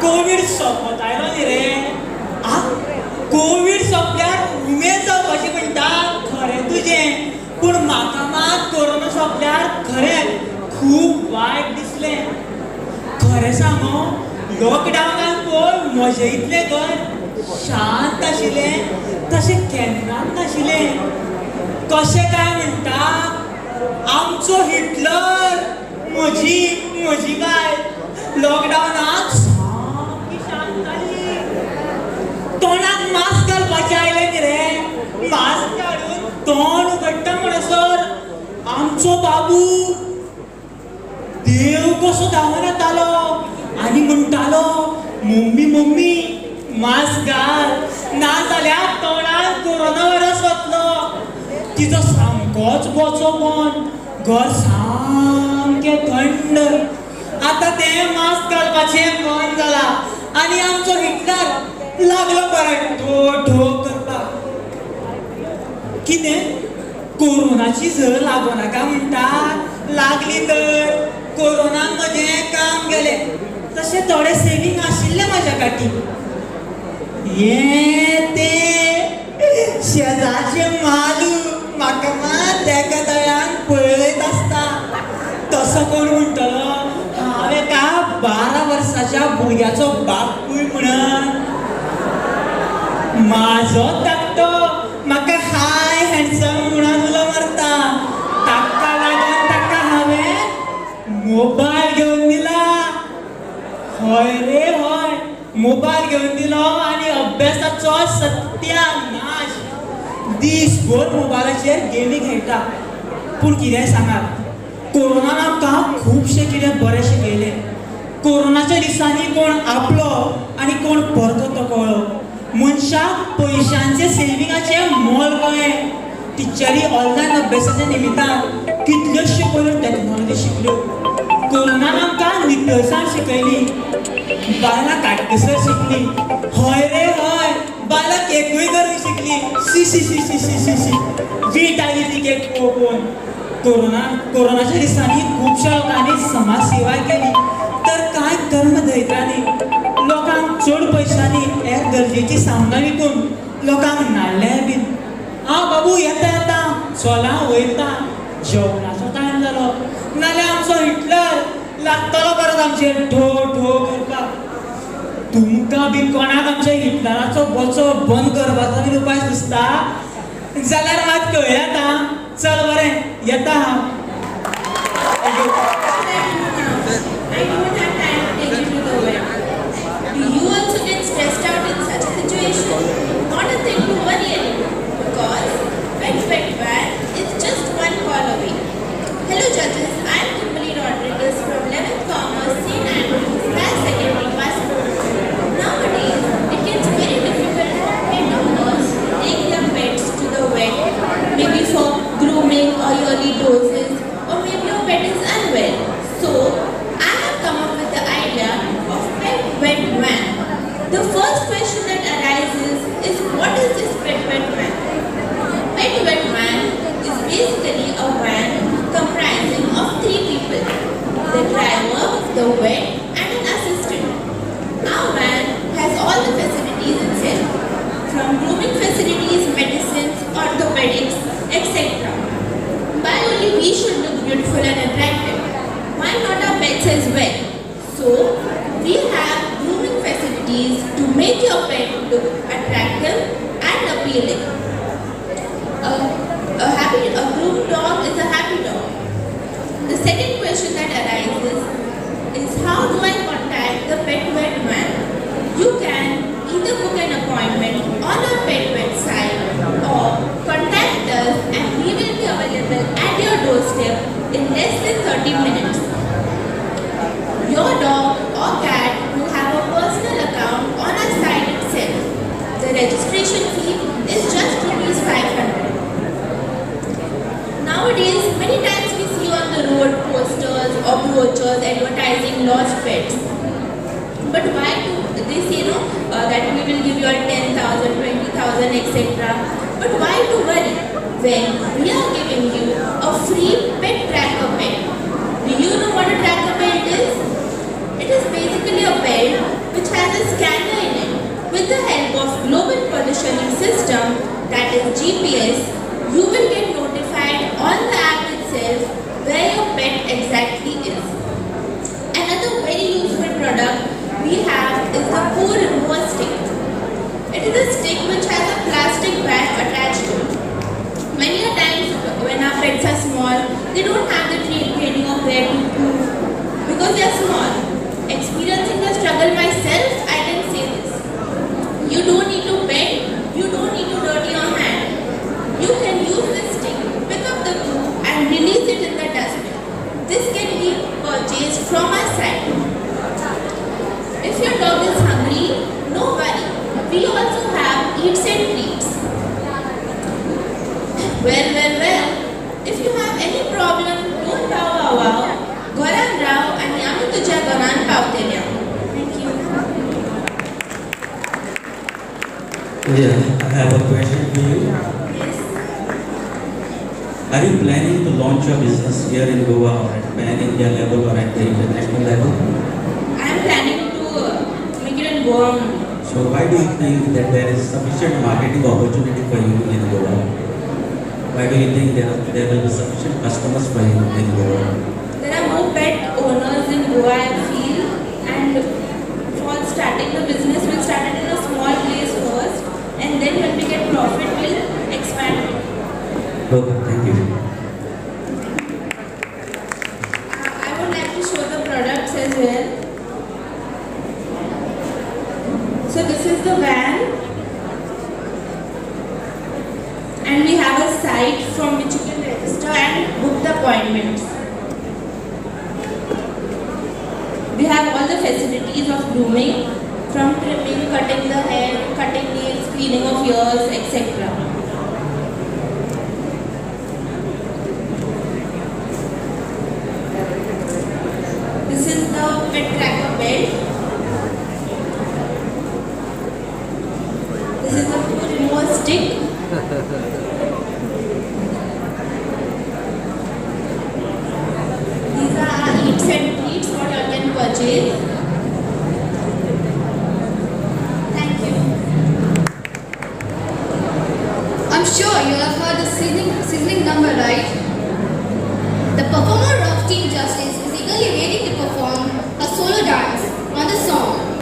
COVID सोंपत आयलो न्ही रे Covid सोंपल्यार Umed जावपाची म्हणटा खरें तुजें पूण म्हाका मात कोरोना सोंपल्यार खरें खूब वायट दिसलें खरें सांगो लॉकडावनान पळय म्हजें इतलें घर शांत आशिल्लें तशें केन्नाच नाशिल्लें कशें काय म्हणटा आमचो हिटलर म्हजी बाय लॉकडावनाक सामकी शांत जाली तोंडाक मास्क घालपाचें आयलें न्ही रे मास्क काडून तोंड उगडटा म्हणसर आमचो बाबू देव कसो धांवन येतालो आनी म्हणटालो मम्मी मम्मी मास्क घाल ना जाल्यार तोंडाक कोरोना वायरस वतलो तिजो सामकोच बोचो बंद घर सामकें थंड आतां तें मास्क घालपाचें बंद जालां आनी आमचो हिटलर लागलो बरें ठो करपाक कितें कोरोनाची झर लागो नाका म्हणटा लागली तर कोरोनान म्हजें काम गेलें तशें थोडें सेवींग आशिल्लें म्हाज्या खातीर हें तें शेजारचें मालू म्हाका मात तेका दोळ्यान पळयत आसता तसो कोण म्हणटलो हांव एका 12 वर्साच्या भुरग्याचो बापूय म्हणून म्हाजो धाकटो म्हाका हाय हँडसम म्हणून उलो मारता ताका लागून ताका हांवें मोबायल घेवन दिला हय रे हय मोबायल घेवन दिलो आनी अभ्यासाचो सत्यानाश दिसभर मोबायलाचेर गेमी खेळटा पूण कितें सांगात कोरोनान आमकां खुबशें कितें बरें शिकयलें कोरोनाच्या दिसांनी कोण आपलो आनी कोण परतो तो कळ्ळो मनशाक पयशांचें सेविंगाचें मोल कळ्ळें टिचरी ऑनलायन अभ्यासाच्या निमित्तान कितल्योश्यो पयर टॅक्नॉलॉजी शिकल्यो कोरोनान आमकां नितळसाण शिकयली बायलां काटकसर शिकली हय रे हय एकूय करूंक शिकली. She she she she she she she wheat आली ती केक पळोवन. कोरोनाच्या दिसांनी खुबश्या लोकांनी समाज सेवा केली. तर कांय धर्मदैत्रांनी लोकांक चड पयशांनी एक गरजेची सामना विकून लोकांक नाडले बीन. हांव बाबू येता येता चोला वयता. जेवणाचो टायम जालो नाल्यार आमचो हिटलर लागतलो परत आमचेर ठो ठो करपाक. तुमकां बी कोणाक आमच्या हिटलराचो बोचो बंद करपाचो बी उपाय सुचता जाल्यार मात कळयात आं. चल बरें येता हांव. Do you also get stressed out in such a situation? Not a thing to worry anymore, because wet van is just one call away. Hello judges, I am Kimberly Rodriguez from 11th Commerce St. Andrews Higher Secondary Bus. Nowadays, it gets very difficult for pet owners to take their pets to the vet, maybe for grooming or yearly doses, or maybe your pet is unwell. So, I have come up with the idea of pet vet van. The first question that arises is, what is this pet vet van? Pet vet van is basically a van comprising of 3 people: the driver, the vet, and an assistant. Our van has all the facilities itself, from grooming facilities, medicines, orthopedics, etc. But only we should look beautiful and attractive. Why not our pets as well? So, we have grooming facilities to make your pet look attractive and appealing. A groomed dog is a happy dog. The second question that arises is, how do I contact the pet vet van? You can either book an appointment on our pet website or contact us and we will be available at your doorstep in less than 30 minutes. Your dog or cat will have a personal account on our site itself. The registration fee is just ₹500. Nowadays, many times we see on the road posters or brochures advertising lost pets. But why do they say that we will give you 10,000, 20,000, etc. But why to worry when we are giving you a free pet tracker belt? Do you know what a tracker belt is? It is basically a belt which has a scanner in it. With the help of global positioning system, that is GPS, you will get notified on the app itself where your pet exactly is. Another very useful product we have is the poo remover stick. It is a stick which has a plastic bag attached to it. Many a times when our pets are small, they don't have the training of where to poo because they are small. Experiencing the struggle myself, I can say this. You don't need to bend, you don't need to dirty your hand. You can use this stick, pick up the poo and release it in the dustbin. This can be purchased from our site. If your dog is hungry, no worry. We also have eats and treats. Well. If you have any problem, don't wow. Goran Rao and Yami Tuja Goran Pautenya. Thank you. Yeah, I have a question for you. Yes. Are you planning to launch your business here in Goa or at pan-India level or at the international level? I am planning to make it in Goa. So why do you think that there is sufficient marketing opportunity for you in Goa? Why do you think there will be sufficient customers for you in Goa? There are more pet owners in Goa, I feel, and for starting the business, we'll start it in a small place first, and then when we get profit, we'll expand it. Okay, thank you. I would like to show the products as well. So this is the van, and we have a site from which you can register and book the appointments. We have all the facilities of grooming, from trimming, cutting the hair, cutting nails, cleaning of ears, etc. This is the pet tracker belt. This is the food Thematic. These are eats and treats what you can purchase. Thank you. I'm sure you have heard the sizzling number, right? The performer of Team Justice is eagerly waiting to perform a solo dance on the song.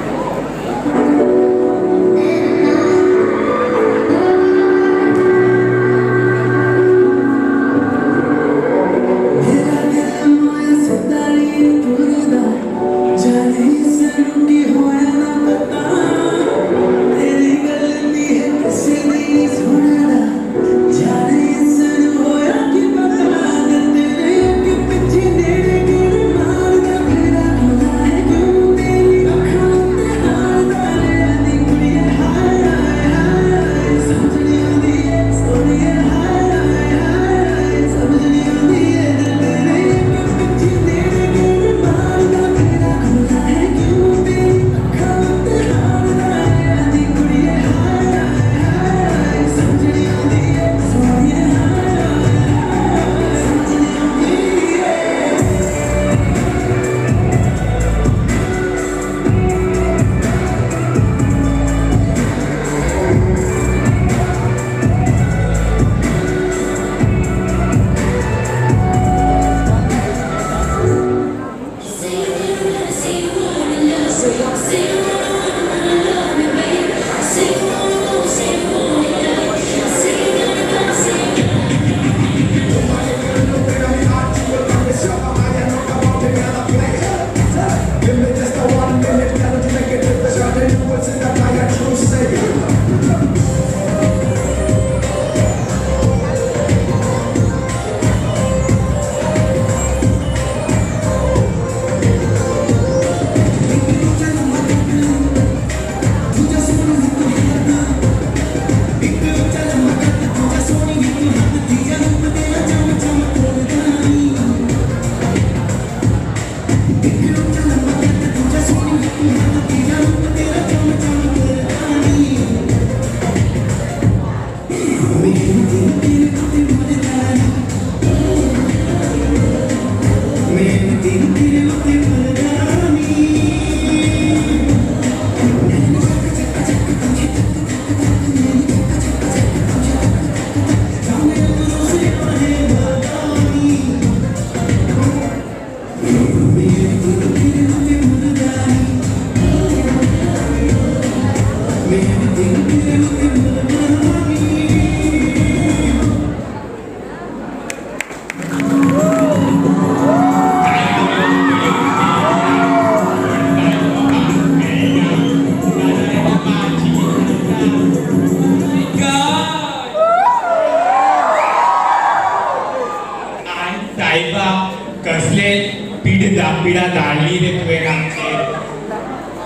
पिढा धाडली रे तुवें आमचेर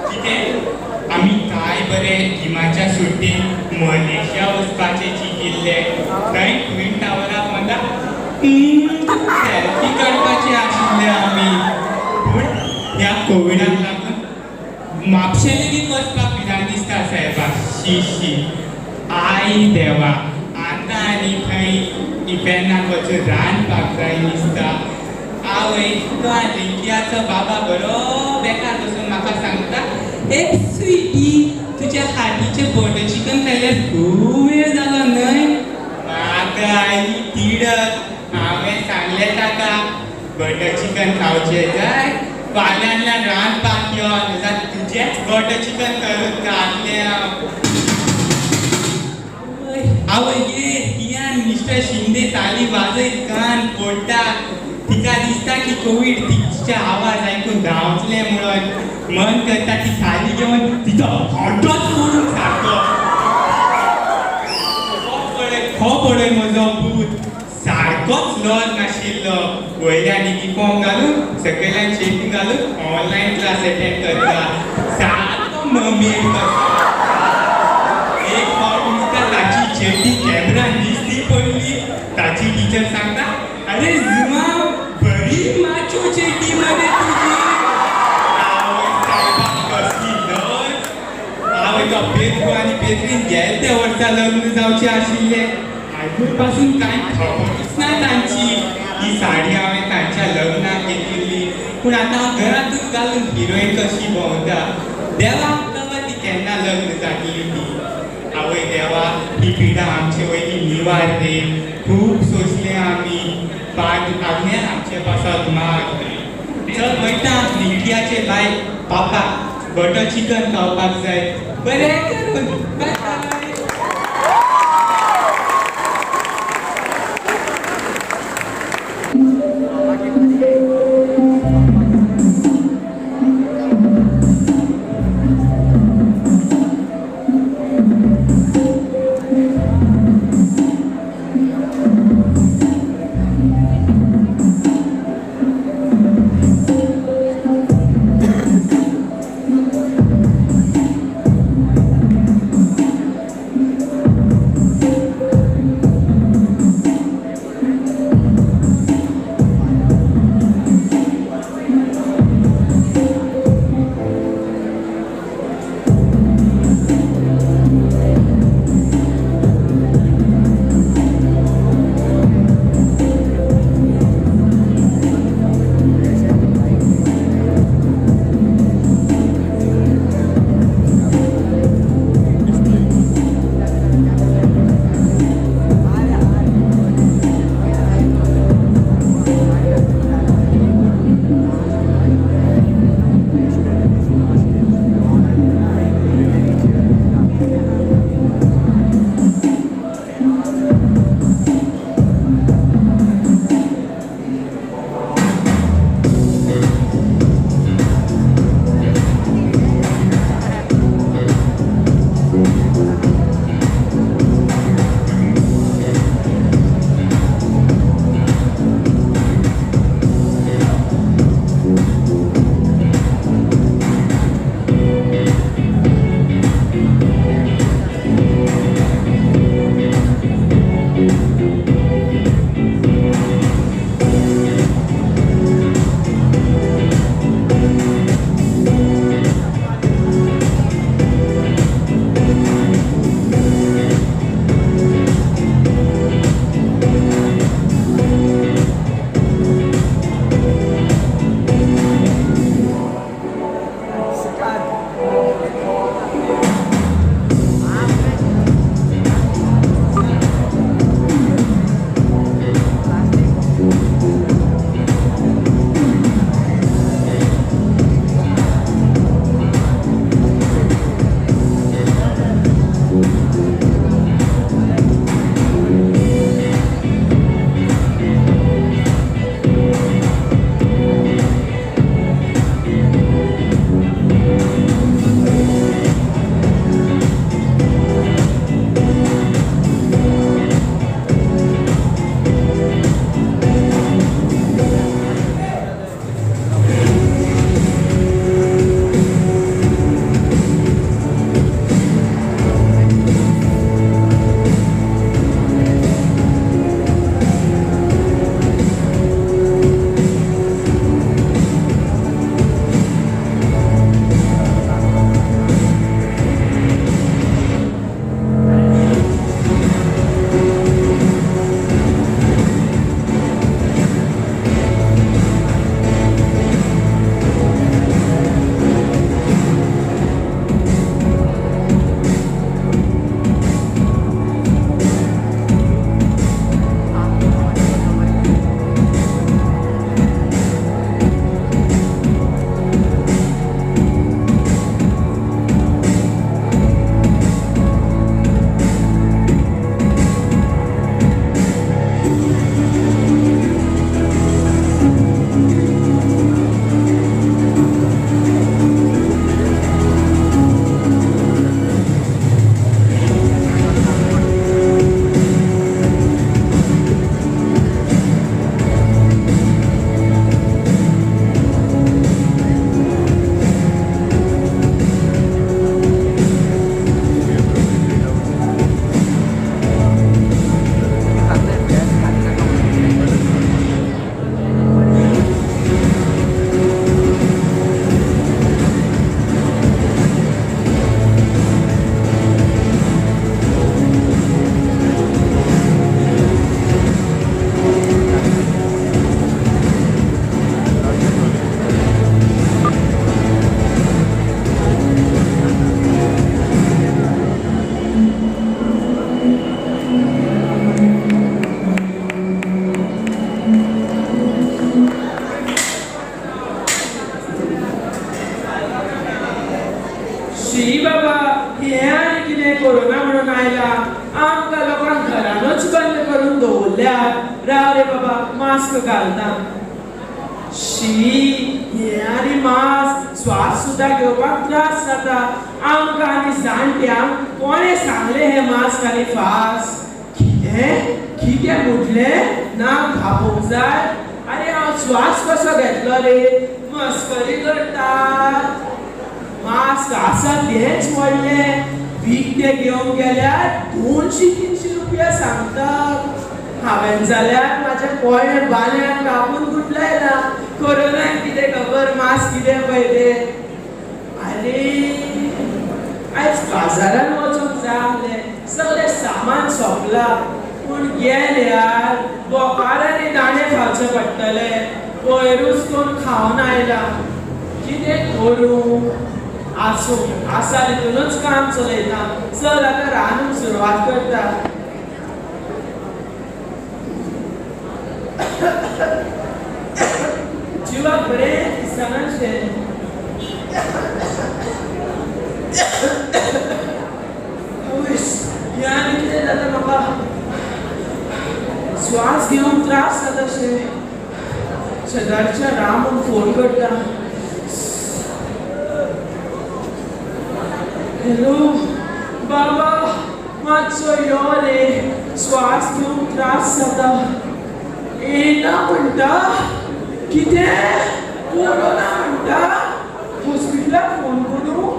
कितें आमी काय बरे गिमाच्या सुट्टीक Malaysia वचपाचें चिंतिल्ले थंय tween टावराक म्हणटा सेल्फी काडपाचे आशिल्ले आमी पूण ह्या कोविडाक लागून म्हापशें लेगीत वचपाक भिरांत दिसता साहेबाक शी आई देवा आतां आनी खंय इफेनाक वचून रांदपाक जाय दिसता आवय तो लिंकियाचो बाबा बरो बेकार बसून म्हाका सांगता ए स्वीटी तुज्या हातीचें बटर चिकन खाल्ल्यार खूब वेळ जालो न्हय म्हाका आई तिडक हांवें सांगलें ताका बटर चिकन खावचें जाय फाल्यांतल्यान रांदपाक यो नाजाल्यार तुजेंच बटर चिकन करून घातलें आवय ये कियान मिस्टर शिंदे ताली वाजयत कान फोडटा तिका दिसता की कोविड तिचे आवाज आयकून धांवतले म्हणून मन करता ती खाली घेवन तिचो हॉटोच म्हणून सारको हो पळय म्हजो भूत सारकोच लज नाशिल्लो वयल्यान युनिफॉर्म घालून सकयल्यान शेटी घालून ऑनलायन क्लास अटेंड करता सारको ममेड करता एक फावट दिसता ताची शेटी कॅमेरान दिसली पडली ताची टिचर सांगता अरे जुमा बरी माचो चेटी मध्ये तुझी आवय साहेबाक कसली लज आवय तो पेदू आनी बेकरीन गेले त्या वर्सा लग्न जावचें आशिल्लें आजून पासून कांय खबरच ना तांची ही साडी हांवें तांच्या लग्नाक घेतिल्ली पूण आतां हांव घरांतूच घालून हिरोईन कशी भोंवता देवाक खबर ती केन्ना लग्न जातली ती आवय देवा ही पिढा आमचे वयली निवार रे खूब सोंसलें आमी बाद आग्नेर आमचे पासत माग चल वयता निकियाचे बाय पापा बटर चिकन खावपाक जाय बरें करून बाय बाय कितें कोरोना म्हणून आयला आमकां लोकांक घरानूच बंद करून दवरल्यात राव रे बाबा मास्क घालता शी हे आनी मास्क स्वास सुद्दां घेवपाक त्रास जाता आमकां आनी जाणट्यांक कोणें सांगलें हें मास्क आनी फास कितें म्हटलें ना खावूंक जाय आरे हांव स्वास कसो घेतलो रे मस्करी करतात मास्क आसा तेंच व्हडलें विकतें घेवंक गेल्यार 200-300 रुपया सांगतात हांवें जाल्यार म्हाज्या पोळ्या बांद्याक कापून गुटलायला कोरोनाक कितें खबर मास्क कितें पळय तें आरे आयज बाजारान वचूंक जाय आसलें सगळें सामान सोंपलां पूण गेले यार बोकार आनी दाणे खावचे पडटले पयरूच कोण खावन आयला कितें करूं आसूं आसा तितूनच काम चलयता चल आतां रांदूंक सुरवात करता जिवाक बरें दिसनाशें हे आनी कितें जाता म्हाका स्वास घेवंक त्रास जाता अशें शेजारच्या रामूक फोन करता हॅलो बाबा मातसो यो रे स्वास घेवंक त्रास जाता येना म्हणटा कितें कोरोना म्हणटा हॉस्पिटलाक फोन करूं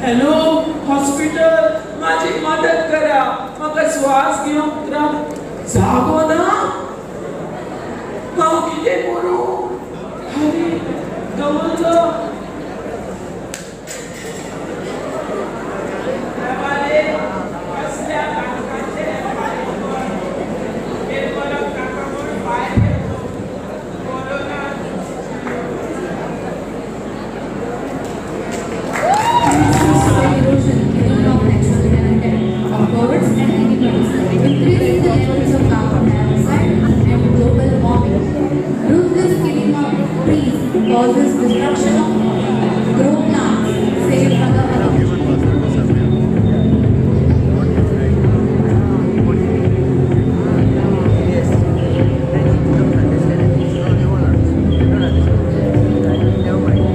हॅलो हॉस्पिटल माझी मदत करा म्हाका स्वास घेवंक त्रास जागो ना हांव कितें करूं अरे दवरलो causes destruction of grow plants, save Mother Earth.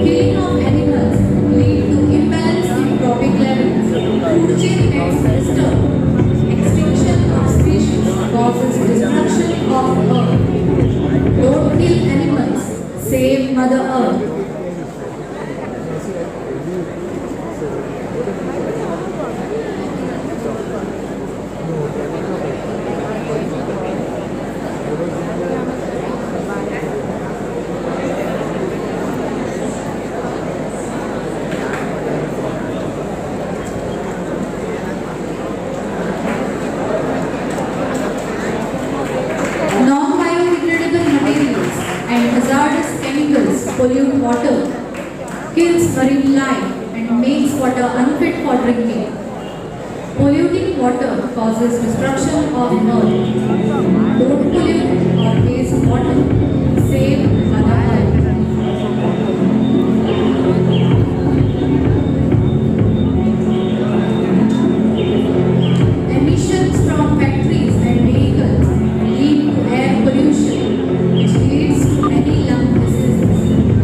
Killing of animals lead to imbalance in trophic levels. Food chain gets disturbed. Extinction of species causes destruction of Earth. Don't kill animals. Save Mother Earth. Non-biodegradable materials and hazardous chemicals pollute water, kills marine life and makes water unfit for drinking. Polluting water causes destruction of earth. Don't pollute or waste water. Save Mother Earth. Emissions from factories and vehicles lead to air pollution, which leads to many lung diseases.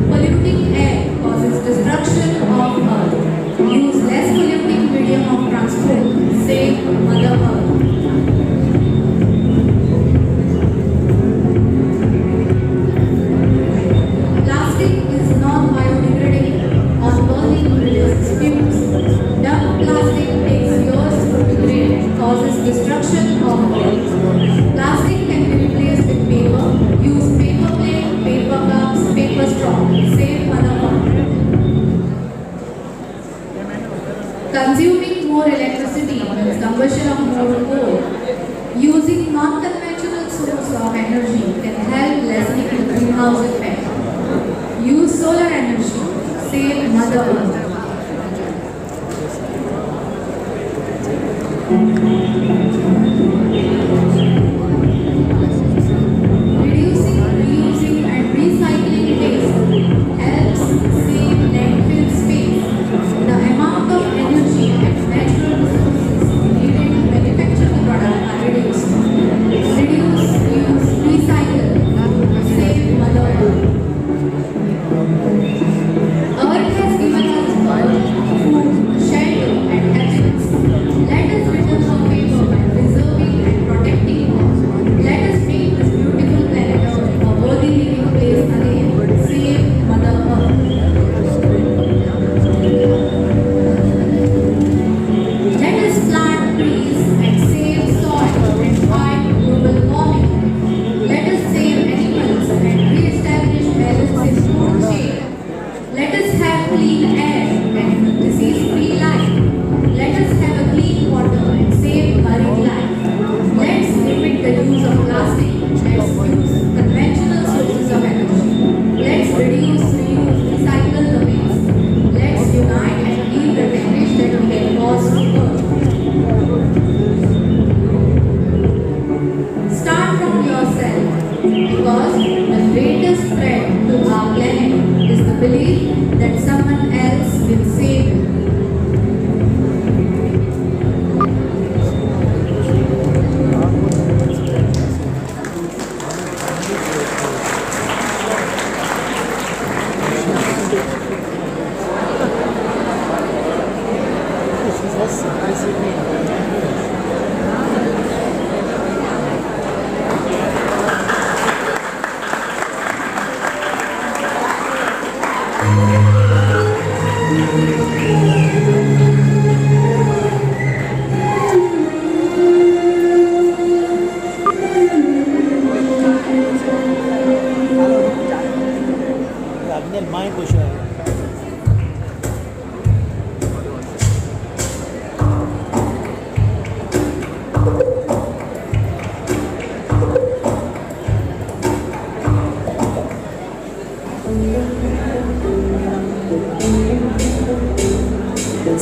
Polluting air causes destruction of Earth. Use less polluting medium of transport. Save Mother Earth. Plastic is non-biodegradable. On burning releases fumes. Dump plastic takes years to degrade and causes destruction of Earth. Plastic can be replaced with paper. Use paper plate, paper cups, paper straw. Save Mother Earth. Consuming more electricity means combustion of more coal. Using non-conventional sources of energy can help lessening the greenhouse effect. Use solar energy. Save Mother Earth. Reducing, reusing and recycling waste Earth has given us birth, food, shelter, and happiness. Let us return her favor by preserving and protecting it. Let us make this beautiful planet Earth a worthy living place again. Save Mother Earth. Let us plant trees and save soil and fight global warming. Let us save animals and re-establish balance in food chain. Let us have clean air and disease-free life. Let us have a clean water and save marine life. Let's limit the use of plastic. Let's use conventional sources of energy. Let's reduce, reuse, recycle the waste. Let's unite and leave the damage that we can cause to Earth. Start from yourself, because the greatest threat to our planet is the belief that someone else will save it.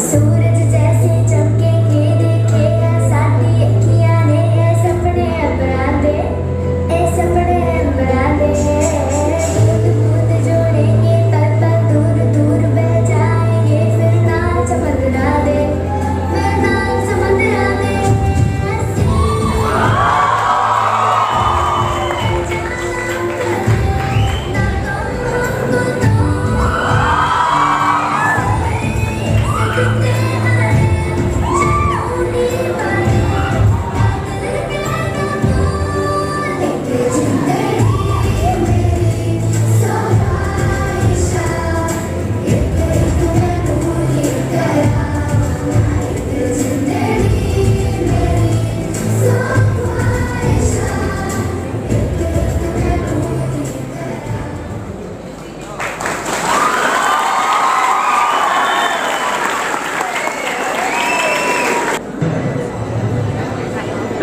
सूरज जैसे चमकेंगे देखे साथी अखियां ने ये सपने बरांदे बूंद बूंद जोड़ेंगे पल पल दूर दूर बह जाएंगे फिर ना समंदरा दे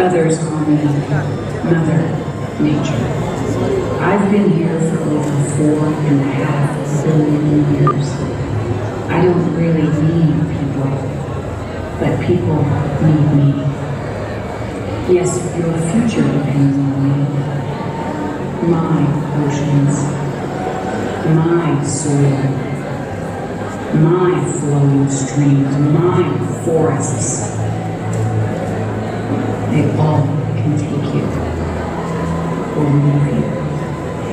Others call me Mother Nature. I've been here for over 4.5 billion years. I don't really need people, but people need me. Yes, your future depends on me. My oceans, my soil, my flowing streams, my forests. They all can take you or leave you.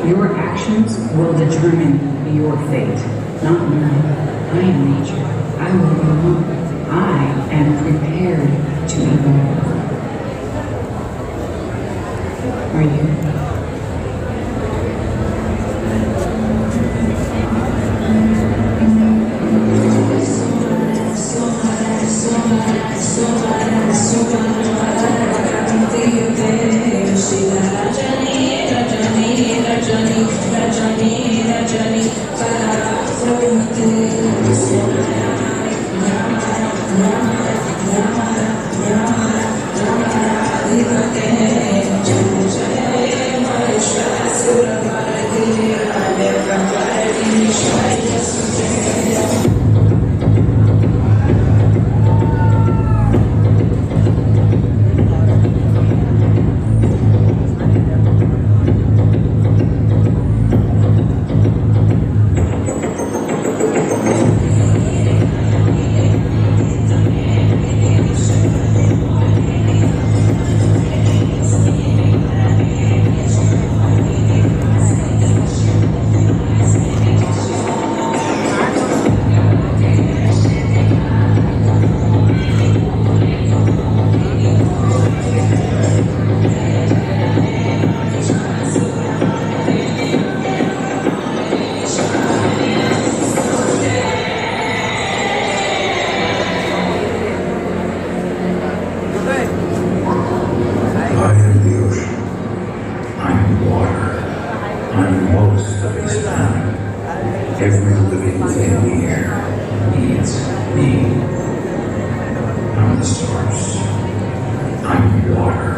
Your actions will determine your fate, not mine. I am nature. I will go on. I am prepared to evolve. Are you? living thing here needs me. I'm the source. I'm water.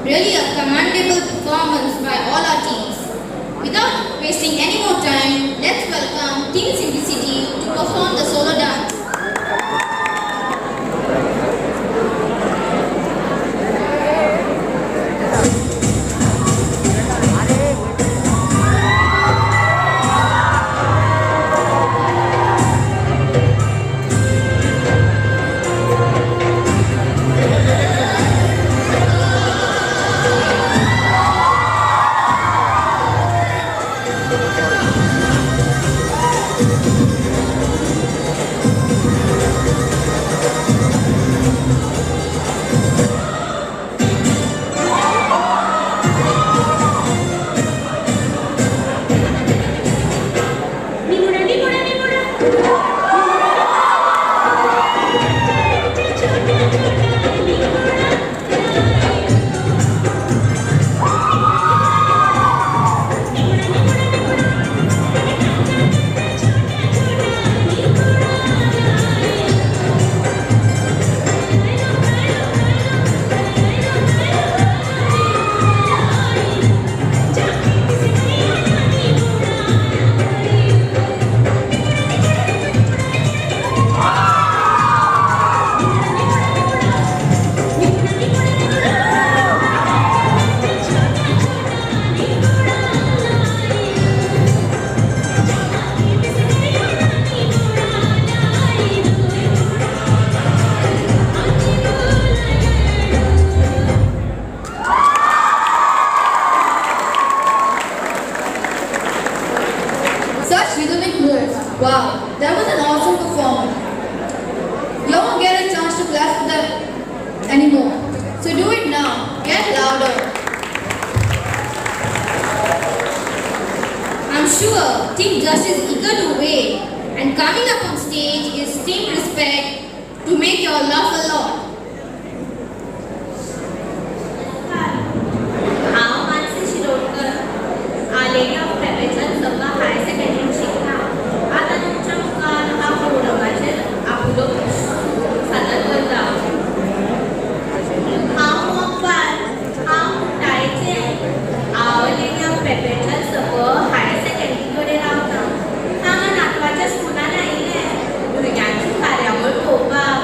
Really a commendable performance by all our teams. Without wasting any more time, let's welcome Teens in the City to perform the solo dance. Wow, that was an awesome performance. You won't get a chance to clap for them anymore. So do it now. Get louder. I'm sure Team Just is eager to wait, and coming up on stage is Team Respect to make you all laugh a lot. Lady of Prevention Sabha High Secondary शिकला आता तुमच्या मुखार आपुरगाचेर आपुलो सादर करता हांव mobile हांव कुट्टाळेचें हांव लेडी ऑफ प्रेपेरेशन सबा हायर सेकंडरी कडेन रावता हांगा नातवाच्या स्कुलान आयिल्लें भुरग्यांची कार्यावळ पळोवपाक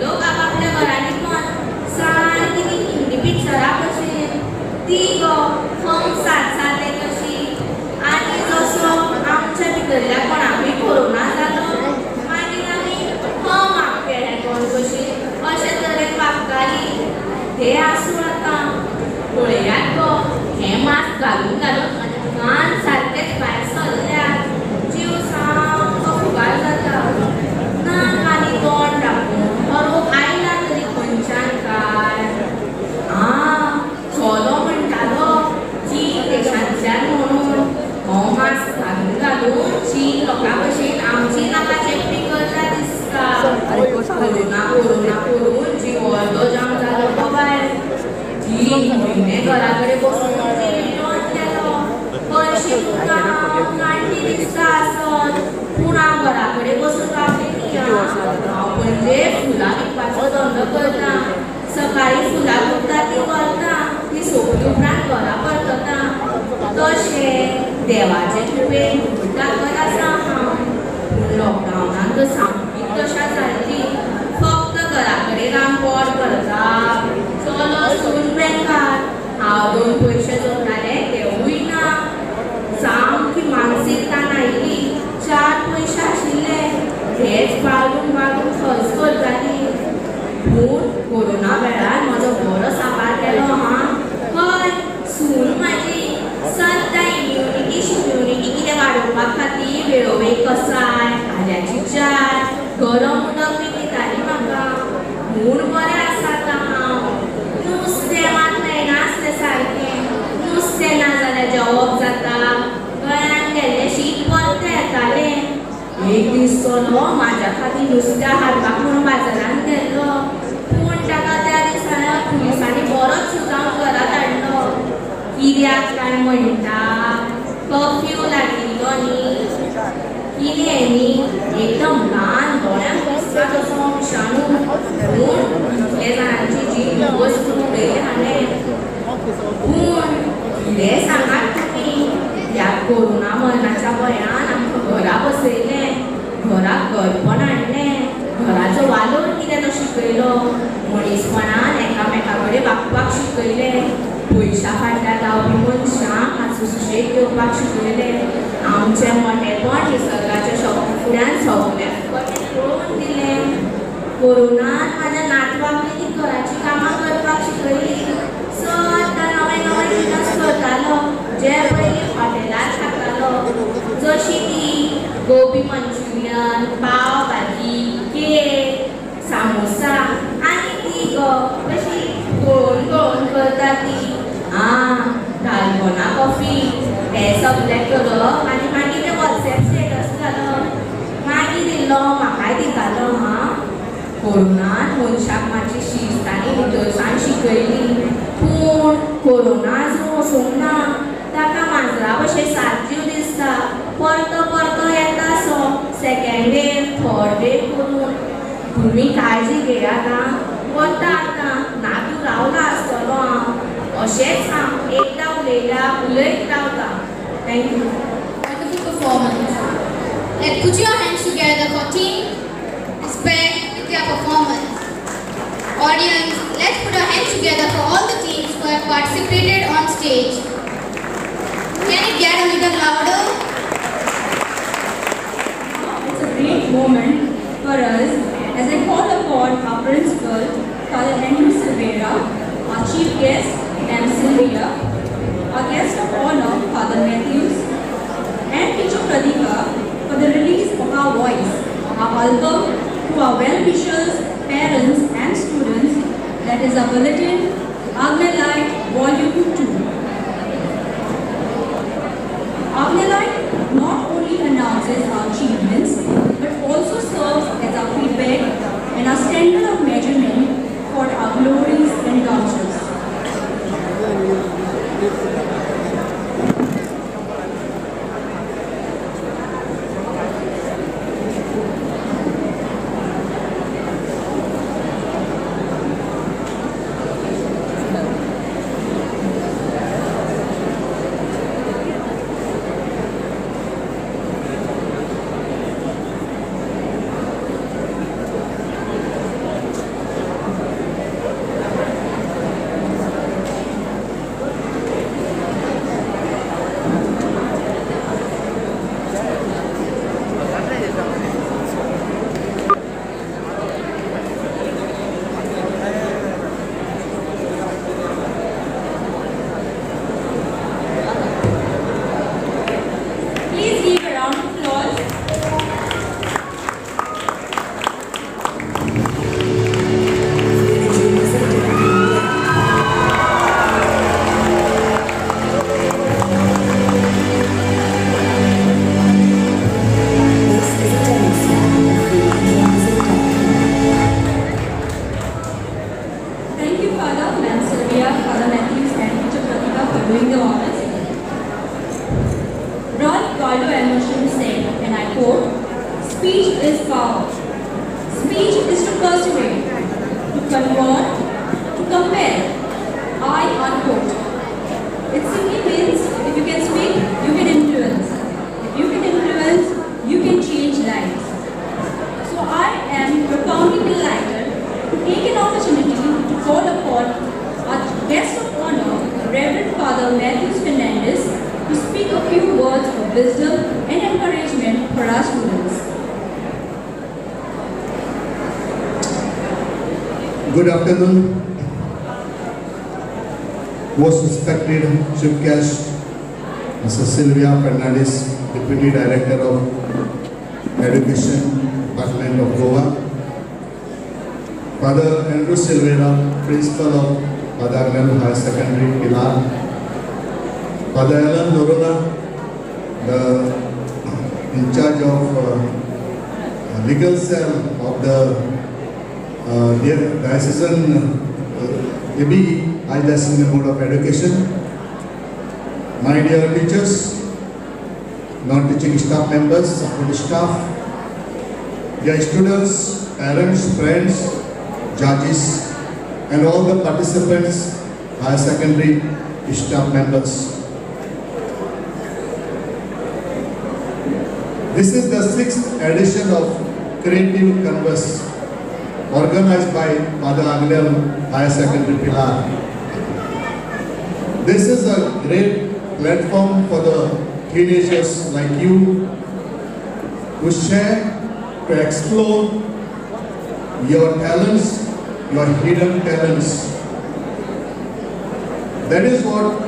लोक आपापल्या घरांनी पण सारकी ती हिंदी पिक्चरां कशी ती गो हम साथ साथ कशी आनी जसो आमच्या भितरल्या कोणाकूय कोरोना जालो मागीर आमी हम आपले कोण कशी अशे तरेन वागताली ते आसूं आतां पळयात गो हे मास्क घालून घालून कान सारकेच भायर सरल्यात जीव सामको फुगार जाता नाक आनी तोंड धांपून हो रोग आयला तरी खंयच्यान काय चलो म्हणटालो चीन देशांतल्यान म्हणून हो मास्क घालून घालून चीन लोकां भशेन आमची नाका चेपणी करता दिसता कोरोना कोरोना करून जीव अर्दो जाम जालो गो बाय 3 म्हयने घरा कडेन बसून पयशे तुका कांटी दिसता आसत पूण हांव घरा कडेन बसून रावलें हांव पयले फुलां विकपाचो धंदो करता सकाळीं फुलां विकता ती व्हरता ती सोंपली उपरांत घरा परतता तशें देवाचे कृपेन दाखयत आसा हांव पूण लॉकडावनान तर सामकी दशा जाल्ली फक्त घरा कडेन रावन पोट भरता चलो सून बँकात हांव 2 पयशे जोडटालें तेवूय ना सामकी मानसीक ताण आयिल्ली 4 पयशे आशिल्ले तेच बाळगून बाळगून खर्च करताली पूण कोरोना वेळार म्हजो बरो सांबाळ केलो हय सून म्हाजी सद्दां इम्युनिटी कितें वाडोवपा खातीर वेळोवेळी कसाय आल्याची च्या गरम उदक बी दिताली म्हाका म्हूण बरें आसा आतां हांव नुस्तें मात मेळनासलें सारकें नुस्तें ना जाल्यार जेवप जाता गळ्यान गेल्लें शीत परतें येतालें एक दीस चलो म्हाज्या खातीर नुस्तें हाडपाक म्हणून बाजारांत गेल्लो पूण ताका त्या दिसांनी पुलिसांनी बरोच सुजावन घरांत हाडलो कित्याक काय म्हणटा कर्फ्यू लागिल्लो न्ही कितें न्ही एकदम ल्हान दोळ्यांक दिसता तसो विशाणू पूण इतले जाणांची जीव वस्त उडयले हाणें पूण कितें सांगात तुमी ह्या कोरोना मरणाच्या भंयान आमकां घरा बसयलें घराक घरपण हाडलें घराचो वालोर कितें तो शिकयलो मनीसपणान एकामेका कडेन वागपाक शिकयलें पयशा फाटल्यान रावपी मनशांक हांसूं सुशेग घेवपाक शिकयलें आमचें मोठेपण निसर्गाच्या शक्ती फुड्यान सगळ्यांक पळोवन दिलें कोरोनान म्हाज्या नातवाक लेगीत घराची कामां करपाक शिकयलीं सद्दां नवें नवें जिनस करतालो जे पयलीं हॉटेलांत खातालो जशी ती गोबी मंचुरियन पाव भाजी केक सामोसा आनी ती गो कशी गळोवन गळोवन करता ती दालगोना कॉफी हे सगळें करप आनी मागीर ते वॉट्सॅप स्टेटस घालप मागीर इल्लो म्हाकाय दितालो कोरोनान मनशाक मातशी शिस्त आनी नितळसाण शिकयली पूण कोरोना आजून वचूंक ना ताका माजरा भशेन सारक्यो दिसता परतो परतो येता so second wave third wave करून तुमी काळजी घेयात वता आतां नातू रावला आसतलो हांव अशेंच हांव एकदां उलयल्यार उलयत रावता thank you Wonderful performance. Let's put your hands together for team Respect with their performance. Audience, let's put our hands together for all the teams who have participated on stage. Can it get a little louder? It's a great moment for us as I call upon our principal, Father Henry Silveira, our chief guest, M. Sylvia, our guest of honor, Father Matthews, and teacher Pradika for the release of our voice, our album, to our well-wishers, parents and students, that is our bulletin, Acknowledgements Volume 2. Acknowledgements not only announces our achievements, but also serves as our feedback and our standard of measurement for our glories and dangers. convert, to compare. I unquote. It simply means if you can speak, you can influence. If you can influence, you can change lives. So I am profoundly delighted to take an opportunity to call upon our guest of honor, Reverend Father Matthew Fernandez, to speak a few words of wisdom and encouragement for our students. Good afternoon. Most respected chief guest, Mrs. Sylvia Fernandez, Deputy Director of Education, Department of Goa. Father Andrew Silvera, Principal of Acknowledgements Higher Secondary, Pilar. Father Alan Dorona, the in charge of legal cell of the Diocesan AB, High Diocesan Board of Education. My dear teachers, non-teaching staff members, support staff, dear students, parents, friends, judges, and all the participants, higher secondary staff members. This is the 6th edition of Creative Converse, organized by Father Agnel Higher Secondary Pilar. This is a great platform for the teenagers like you to share, to explore your talents, your hidden talents. That is what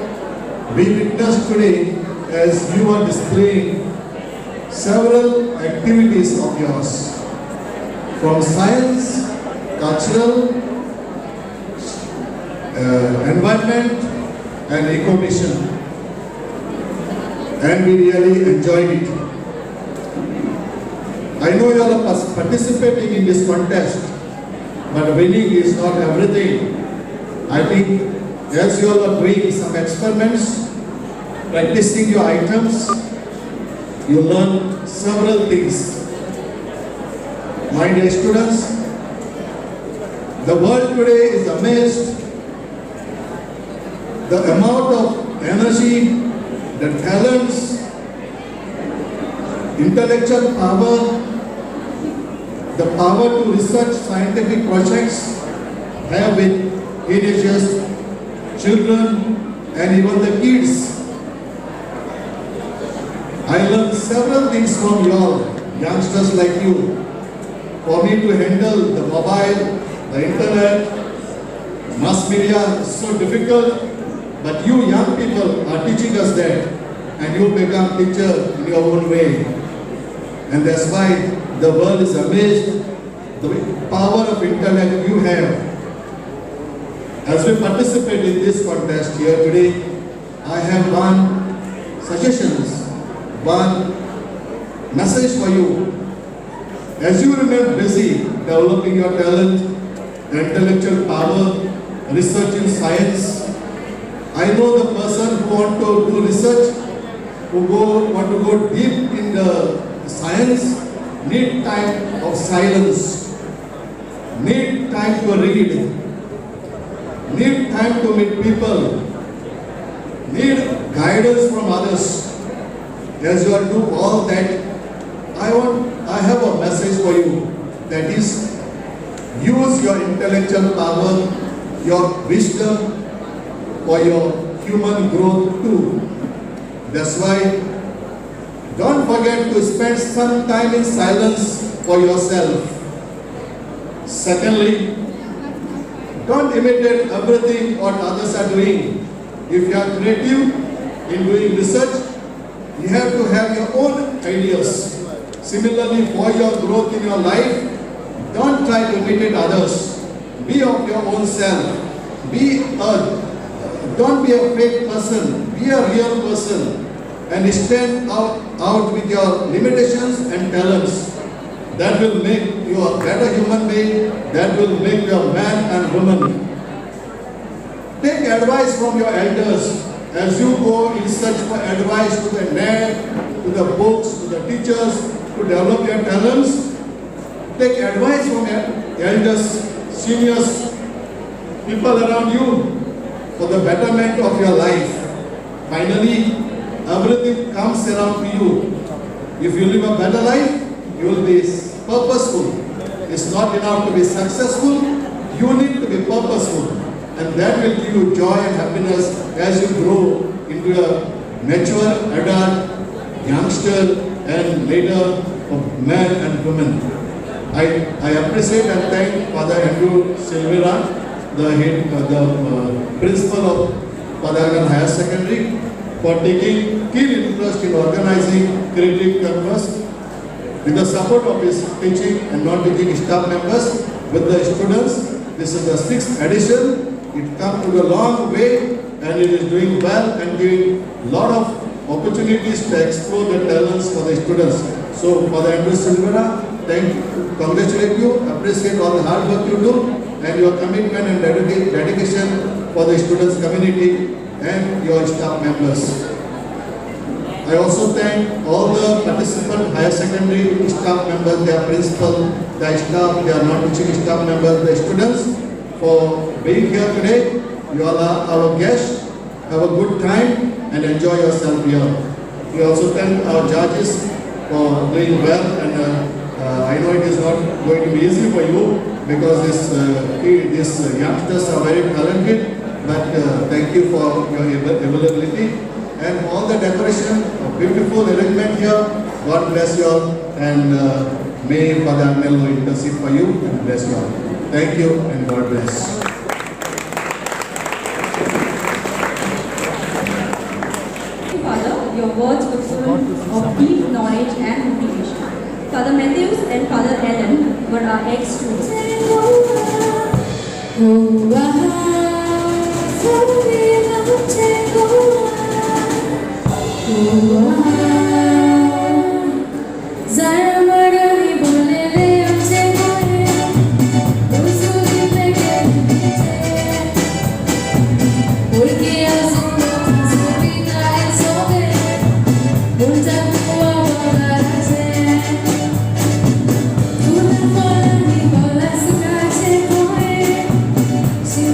we witnessed today as you are displaying several activities of yours, from science, cultural, environment and eco-mission, and we really enjoyed it. I know you all are participating in this contest, but winning is not everything. I think as you all are doing some experiments, practicing your items, you learn several things. My dear students, the world today is amazed the amount of energy, the talents, intellectual power, the power to research scientific projects have with teenagers, children, and even the kids. I learned several things from you all, youngsters like you. For me to handle the mobile, the internet, mass media is so difficult, but you young people are teaching us that, and you become teacher in your own way. And that's why the world is amazed the power of intellect you have. As we participate in this contest here today, I have one suggestions, one message for you. As you remain busy developing your talent, intellectual power, research in science, I know the person who want to do research, who want to go deep in the science, need time of silence, need time to read, need time to meet people, need guidance from others. As you are doing all that, I have a message for you, that is, use your intellectual power, your wisdom for your human growth too. That's why don't forget to spend some time in silence for yourself. Secondly, don't imitate everything what others are doing. If you are creative in doing research, you have to have your own ideas. Similarly, for your growth in your life, don't try to imitate others. Be of your own self. Don't be a fake person. Be a real person. And stand out with your limitations and talents. That will make you a better human being. That will make you a man and woman. Take advice from your elders. As you go in search for advice to the net, to the books, to the teachers, to develop your talents, take advice from your elders seniors, people around you for the betterment of your life. Finally, everything comes around to you. If you live a better life, you will be purposeful. It's not enough to be successful, you need to be purposeful. And that will give you joy and happiness as you grow into a mature, adult, youngster, and later a man and woman. I appreciate and thank Father Andrew Silvera, the principal of Padagan Higher Secondary, for taking keen interest in organizing creative campus with the support of his teaching and non-teaching staff members with the students. This is the 6th edition. It comes to a long way and it is doing well and giving a lot of opportunities to explore the talents for the students. So, Father Andrew Silvera, thank you, congratulate you, appreciate all the hard work you do and your commitment and dedication for the students community and your staff members. I also thank all the participant higher secondary staff members, their principal, their staff, their non-teaching staff members, the students for being here today. You all are our guests. Have a good time and enjoy yourself here. We also thank our judges for doing well, and I know it is not going to be easy for you because these youngsters are very talented. But thank you for your availability and all the decoration, a beautiful arrangement here. God bless you all, and may Father Mello intercede for you and bless you all. Thank you and God bless. Father, your words were full of deep knowledge and motivation. Father Matthews and Father Ellen were our ex-students. She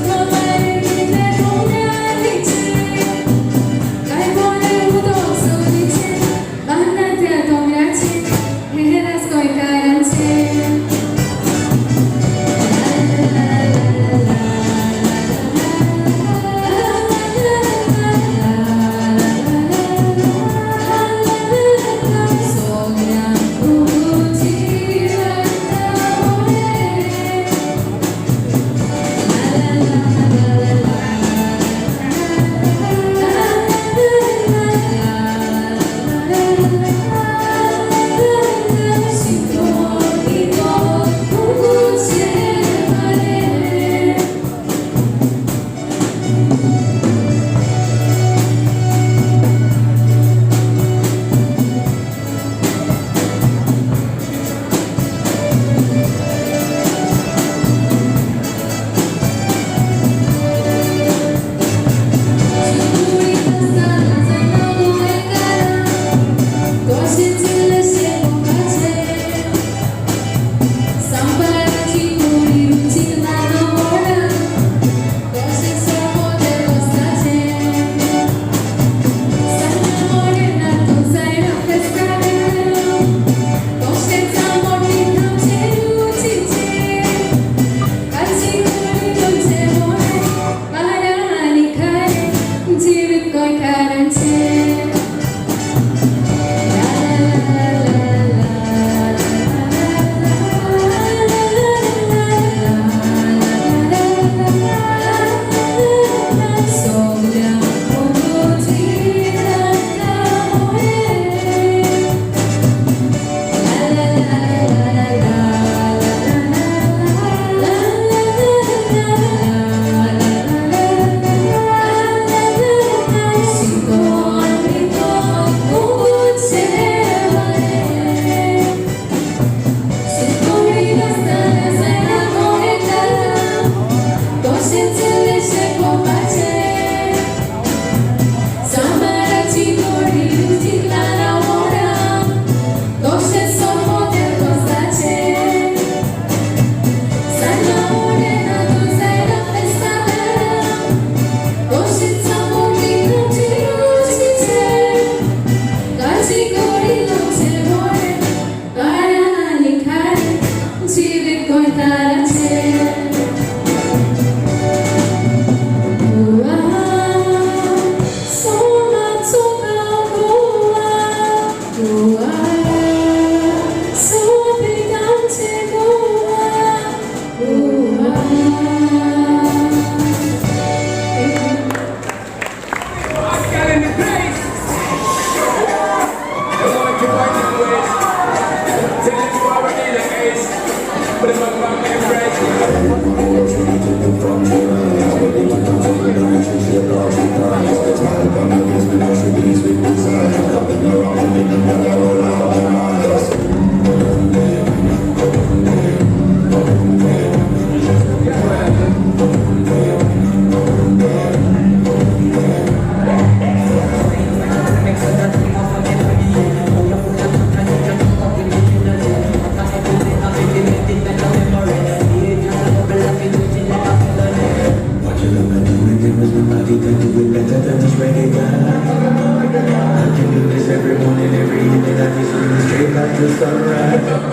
this time around.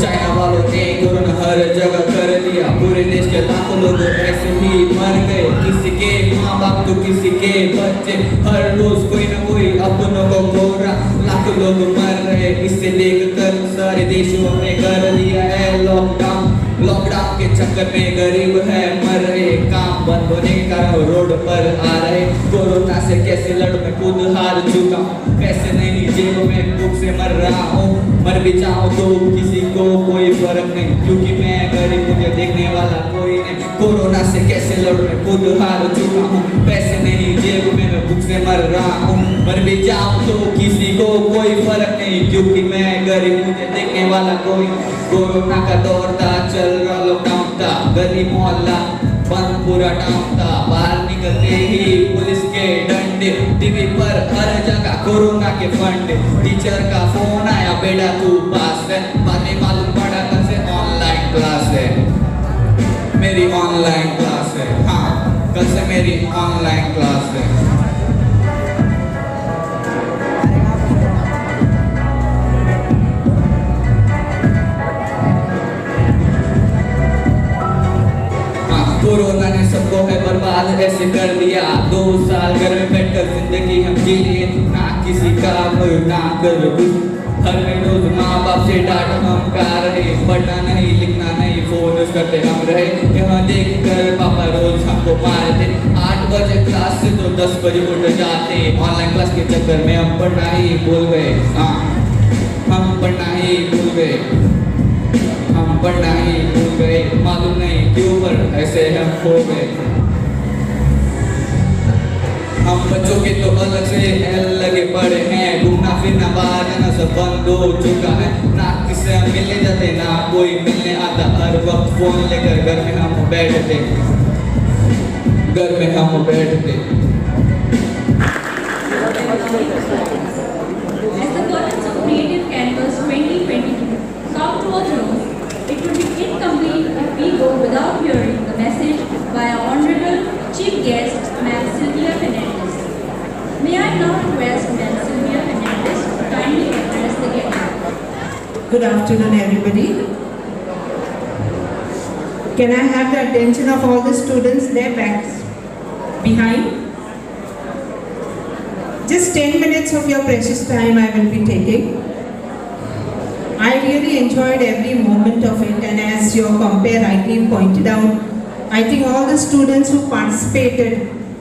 China वालों ने corona हर जगह कर लिया, पूरे देश के लाखों लोग ऐसे ही मर गए। किसी के माँ बाप तो किसी के बच्चे, हर रोज कोई ना कोई अपनों को गोरा, लाखों लोग मर रहे। इसे देखकर सारे देशों ने कर लिया है लॉकडाउन। लॉकडाउन के चक्कर में गरीब है मर रहे, काम बंद होने के कारण रोड पर आ रहे। कोरोना से कैसे लड़ूं मैं खुद हार चुका हूँ, पैसे नहीं जेब में भूख से मर रहा हूँ। मर भी जाऊँ तो किसी को कोई फर्क नहीं, क्योंकि मैं गरीब मुझे देखने वाला कोई नहीं। कोरोना से कैसे लड़ूं मैं खुद हार चुका हूँ, पैसे नहीं जेब में मैं भूख से मर रहा हूँ। मर भी जाऊँ तो किसी को कोई फर्क नहीं, क्योंकि मैं गरीब मुझे देखने वाला कोई। कोरोना का दौर था, चल रहा लॉकडाउन था, गली मोहल्ला बंद पूरा टाउन था। बाहर निकलते ही पुलिस के डंडे, टीवी पर हर जगह कोरोना के फंड। टीचर का फोन आया, बेटा तू पास है, बाद में मालूम पड़ा कल से ऑनलाइन क्लास है। मेरी ऑनलाइन क्लास है, हाँ कल से मेरी ऑनलाइन क्लास है। कोरोना ने सबको है बर्बाद ऐसे कर दिया। 2 साल घर में बैठकर जिंदगी हम जी लिए, ना किसी काम ना कर कुछ। हर रोज माँ बाप से डांट हम खा रहे, पढ़ना नहीं लिखना नहीं फोन यूज करते हम रहे। यहाँ देख कर पापा रोज हमको मारते, 8 बजे क्लास से तो 10 बजे उठ जाते। ऑनलाइन क्लास के चक्कर में हम पढ़ना ही भूल गए। हाँ, हम पढ़ना ही भूल गए, हम पढ़ना ही भूल गए। मालूम नहीं क्यों पर ऐसे हम खो गए। हम बच्चों के तो अलग से लगे पड़े हैं, घूमना फिरना बाहर जाना सब बंद हो चुका है। ना किससे हम मिलने जाते ना कोई मिलने आता, हर वक्त फोन लेकर घर में हम बैठते, घर में हम बैठते। As the curtains of Creative Canvas 2022 come to a close, it would be incomplete if we go without hearing the message by our Honorable Chief Guest, Ms. Sylvia Fernandez. May I now request Ms. Sylvia Fernandez to kindly address the gathering. Good afternoon, everybody. Can I have the attention of all the students there back behind? Just 10 minutes of your precious time I will be taking. I really enjoyed every moment of it, and as your compare rightly pointed out, I think all the students who participated,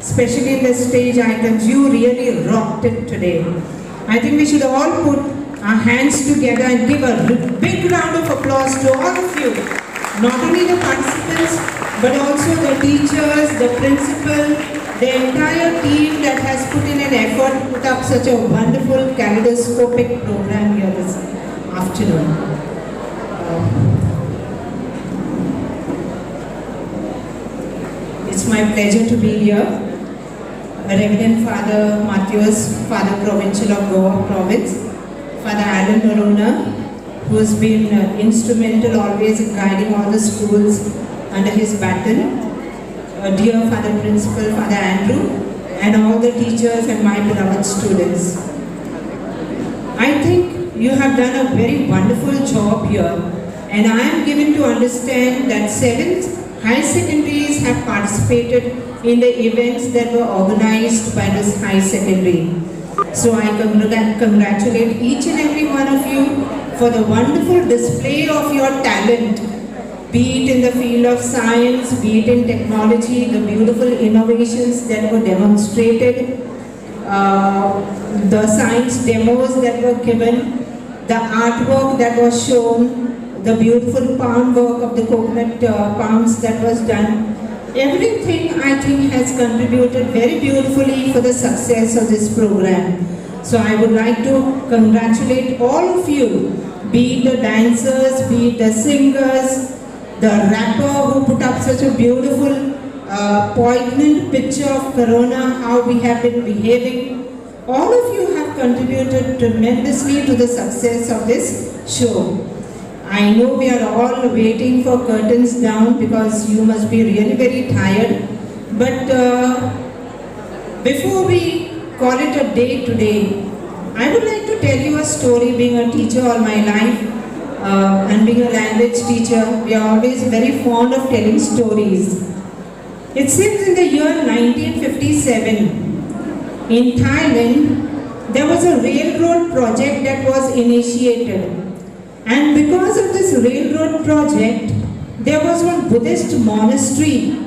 especially in the stage items, you really rocked it today. I think we should all put our hands together and give a big round of applause to all of you. Not only the participants, but also the teachers, the principal, the entire team that has put in an effort to put up such a wonderful kaleidoscopic program here this afternoon. It's my pleasure to be here. Reverend Father Matthias, Father Provincial of Goa Province, Father Alan Norona, who has been instrumental always in guiding all the schools under his baton, dear Father Principal, Father Andrew, and all the teachers and my beloved students. I think you have done a very wonderful job here, and I am given to understand that 7th high secondaries have participated in the events that were organized by this high secondary. So I congratulate each and every one of you for the wonderful display of your talent, be it in the field of science, be it in technology, the beautiful innovations that were demonstrated, the science demos that were given, the artwork that was shown, the beautiful palm work of the coconut palms that was done. Everything I think has contributed very beautifully for the success of this program. So I would like to congratulate all of you, be it the dancers, be it the singers, the rapper who put up such a beautiful poignant picture of Corona, how we have been behaving. All of you have contributed tremendously to the success of this show. I know we are all waiting for curtains down because you must be really very tired. But before we call it a day today, I would like to tell you a story. Being a teacher all my life and being a language teacher, we are always very fond of telling stories. It seems in the year 1957, in Thailand, there was a railroad project that was initiated. And because of this railroad project, there was one Buddhist monastery.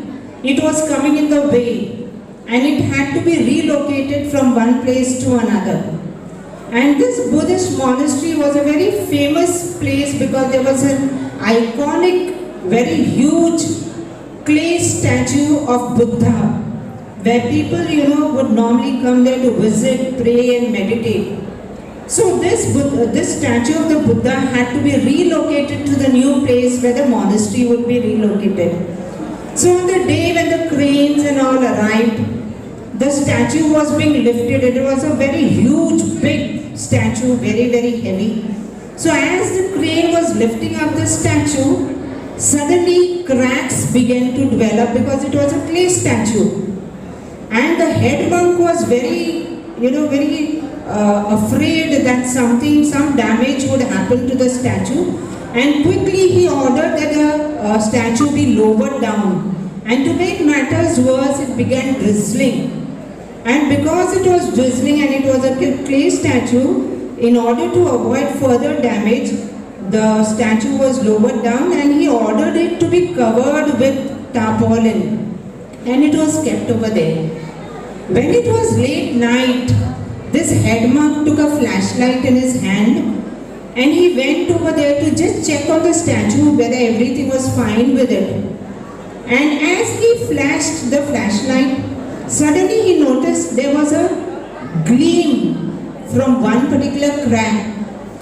It was coming in the way, and it had to be relocated from one place to another. And this Buddhist monastery was a very famous place because there was an iconic, very huge clay statue of Buddha, where people, would normally come there to visit, pray and meditate. So this statue of the Buddha had to be relocated to the new place where the monastery would be relocated. So on the day when the cranes and all arrived, the statue was being lifted. It was a very huge, big statue, very, very heavy. So as the crane was lifting up the statue, suddenly cracks began to develop because it was a clay statue. And the head monk was very afraid that some damage would happen to the statue, and quickly he ordered that the statue be lowered down And to make matters worse, it began drizzling. And because it was drizzling and it was a clay statue, in order to avoid further damage, the statue was lowered down and he ordered it to be covered with tarpaulin. And it was kept over there. When it was late night, this head monk took a flashlight in his hand and he went over there to just check on the statue whether everything was fine with it. And as he flashed the flashlight, suddenly he noticed there was a gleam from one particular crack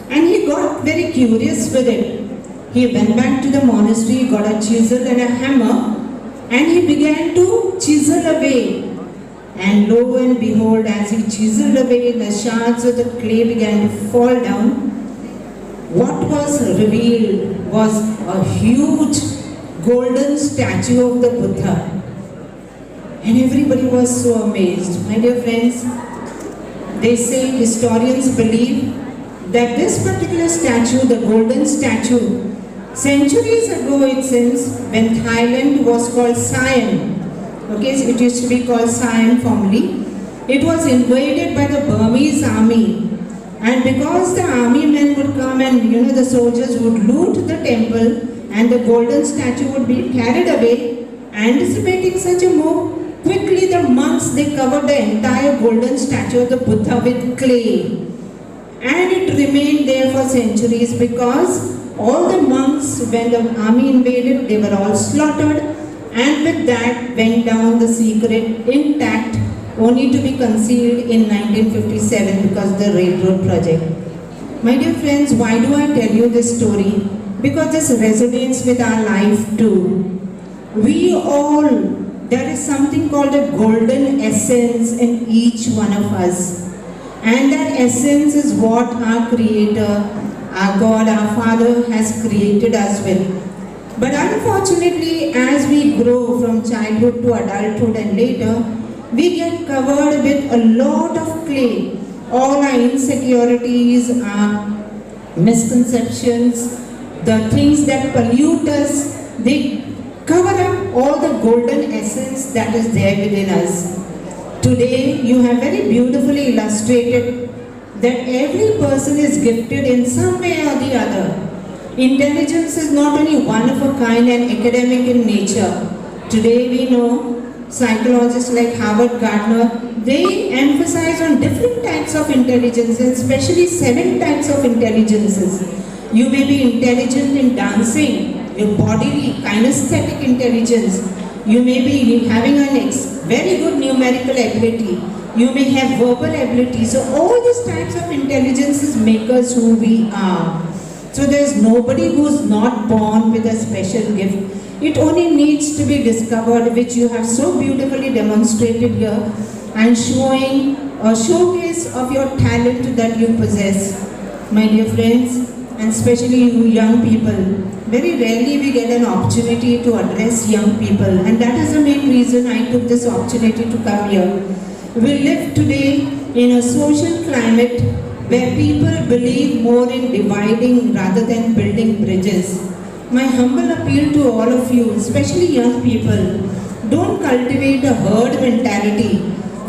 and he got very curious with it. He went back to the monastery, got a chisel and a hammer and he began to chisel away. And lo and behold, as he chiseled away, the shards of the clay began to fall down. What was revealed was a huge golden statue of the Buddha. And everybody was so amazed. My dear friends, they say, historians believe that this particular statue, the golden statue, centuries ago it seems, when Thailand was called Siam, okay, so it used to be called Siam formerly, it was invaded by the Burmese army. And because the army men would come and the soldiers would loot the temple and the golden statue would be carried away, anticipating such a move, quickly the monks, they covered the entire golden statue of the Buddha with clay. And it remained there for centuries because all the monks, when the army invaded, they were all slaughtered, and with that went down the secret intact, only to be concealed in 1957 because of the railroad project. My dear friends, why do I tell you this story? Because this resonates with our life too. We all, there is something called a golden essence in each one of us. And that essence is what our Creator, our God, our Father has created us with. But unfortunately, as we grow from childhood to adulthood and later, we get covered with a lot of clay. All our insecurities, our misconceptions, the things that pollute us, they cover up all the golden essence that is there within us. Today, you have very beautifully illustrated that every person is gifted in some way or the other. Intelligence is not only one of a kind and academic in nature. Today we know psychologists like Howard Gardner, they emphasize on different types of intelligence, and especially 7 types of intelligences. You may be intelligent in dancing, your bodily, kinesthetic intelligence. You may be having a very good numerical ability. You may have verbal ability. So all these types of intelligences make us who we are. So there is nobody who is not born with a special gift. It only needs to be discovered, which you have so beautifully demonstrated here, and showing a showcase of your talent that you possess. My dear friends, and especially you young people, very rarely we get an opportunity to address young people, and that is the main reason I took this opportunity to come here. We live today in a social climate where people believe more in dividing rather than building bridges. My humble appeal to all of you, especially young people, don't cultivate a herd mentality,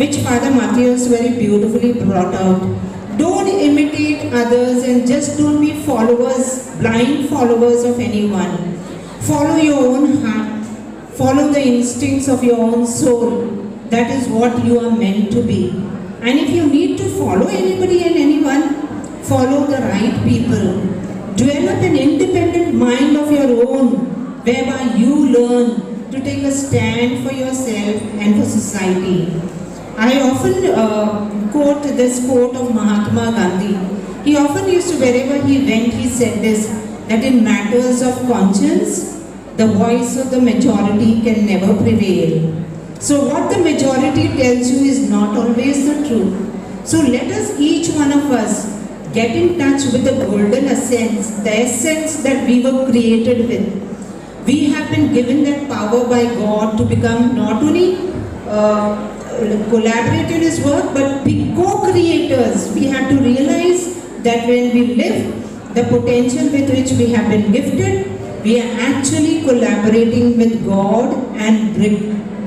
which Father Matthias very beautifully brought out. Don't imitate others and just don't be followers, blind followers of anyone. Follow your own heart. Follow the instincts of your own soul. That is what you are meant to be. And if you need to follow anybody and anyone, follow the right people. Develop an independent mind of your own, whereby you learn to take a stand for yourself and for society. I often quote this quote of Mahatma Gandhi. He often used to, wherever he went, he said this, that in matters of conscience, the voice of the majority can never prevail. So what the majority tells you is not always the truth. So let us, each one of us, get in touch with the golden essence, the essence that we were created with. We have been given that power by God to become not only collaborate in His work, but be co-creators. We have to realize that when we live the potential with which we have been gifted, we are actually collaborating with God and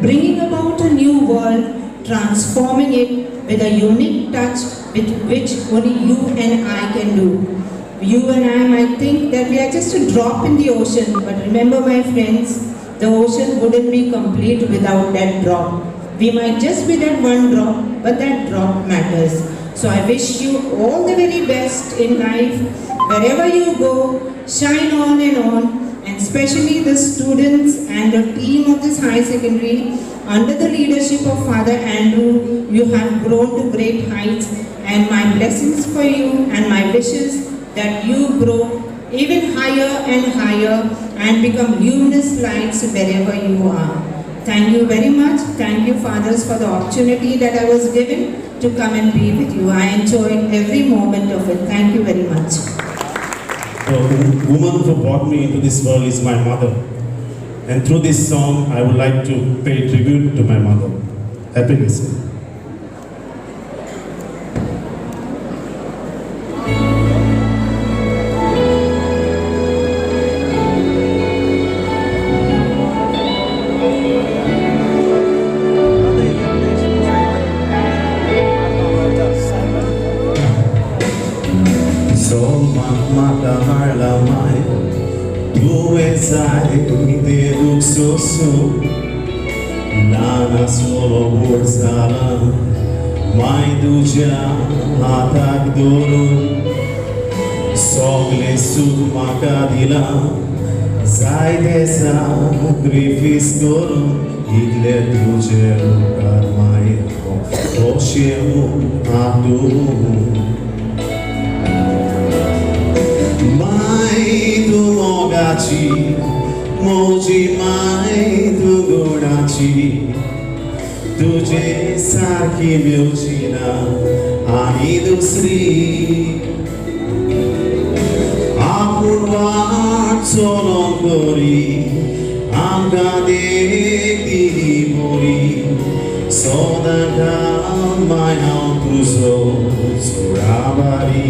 bringing about a new world, transforming it with a unique touch with which only you and I can do. You and I might think that we are just a drop in the ocean, but remember my friends, the ocean wouldn't be complete without that drop. We might just be that one drop, but that drop matters. So I wish you all the very best in life. Wherever you go, shine on, and especially the students and the team of this high secondary, under the leadership of Father Andrew, you have grown to great heights, and my blessings for you and my wishes that you grow even higher and higher and become luminous lights wherever you are. Thank you very much. Thank you, fathers, for the opportunity that I was given to come and be with you. I enjoyed every moment of it. Thank you very much. The woman who brought me into this world is my mother. And through this song, I would like to pay tribute to my mother. Happy listening. Lana solo borzala, mai ducea hatak doru, sogle sub makadila, zaidesa grifis doru, igle duce lucar mai oșeu adu. Mai tu mogaci, moji mai tu godaci, तुझे सारखी मेवची ना आणि दुसरी आपूण वाट सोलोंक दोरी आमकां देखती बोरी सोदां माय हांव तुजो सोडाबारी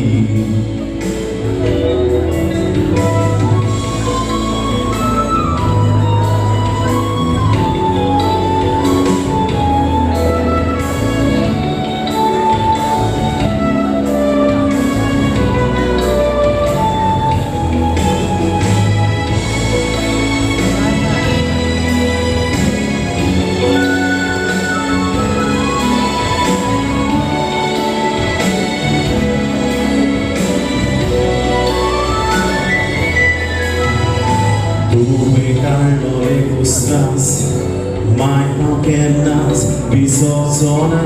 mai não quenas bisozona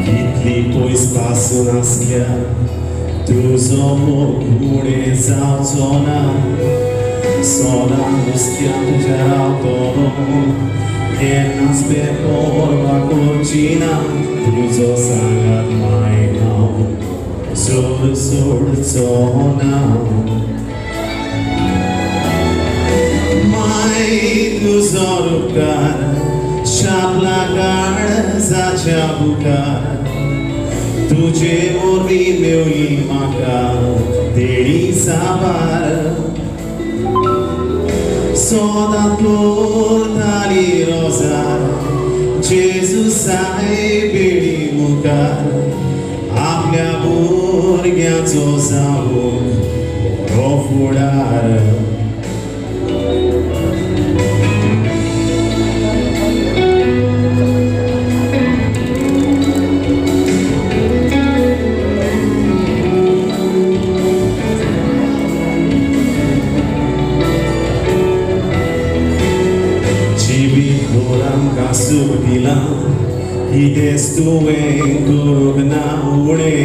kitli po espaço nascia tu zomo cure zona sola angustia tu geral todo quenas por la cortina tu zo sangat mai não sur zona mai tu zorucar shaplagar zacha bucar tuje morri meu imaka deri sabar soda flor dali rosa Jesus sai bedi mukar आपल्या भुरग्याचो जावून बरो फुडार Subila ides tuwen kurugna ude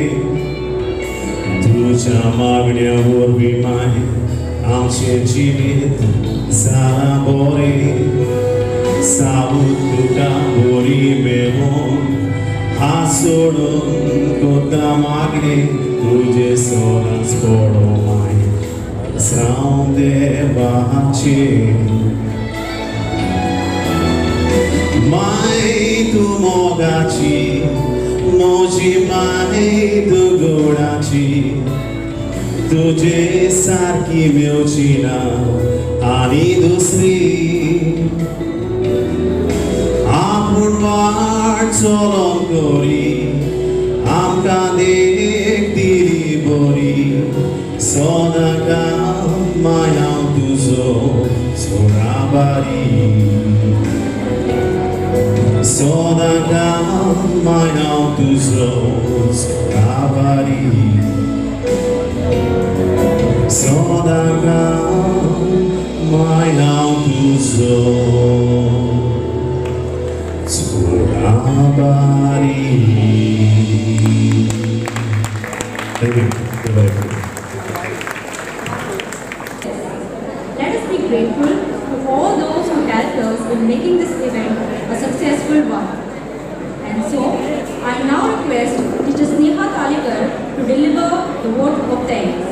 tuja magण्यावर विमाय आमचे जीवित सारा बोरे साबूत तुका बोरी मेमोन हात सोडून कोता मागणे तुझे सोडस पडो माय श्रावण देवाचे mai tu mogaci moji mai tu godaci तुझे सारखी मेवची ना आणि दुसरी आपूण वाट चलोन करी आमकां देखतली बरी सोनाका माया तुजो सोनाबारी सोनाका माया तुजो सोनाबारी सोनाका माया तुजो सोनाबारी. Thank you. Let us be grateful to all those who helped us in making this event a successful one. And so, I now request Teacher Sneha Talikar to deliver the vote of thanks.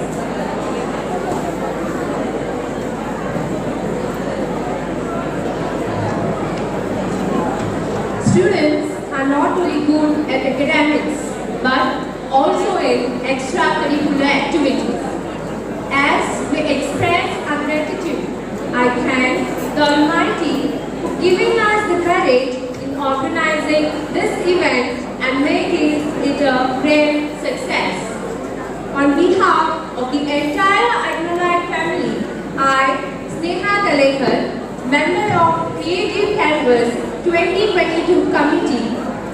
Students are not only good at academics, but also in extracurricular activities. As we express our gratitude, I thank the Almighty for giving us the courage in organizing this event and making it a great success. On behalf of the entire Acknowledgements family, I, Sneha Talekar, member of Creative Canvas 2022 committee,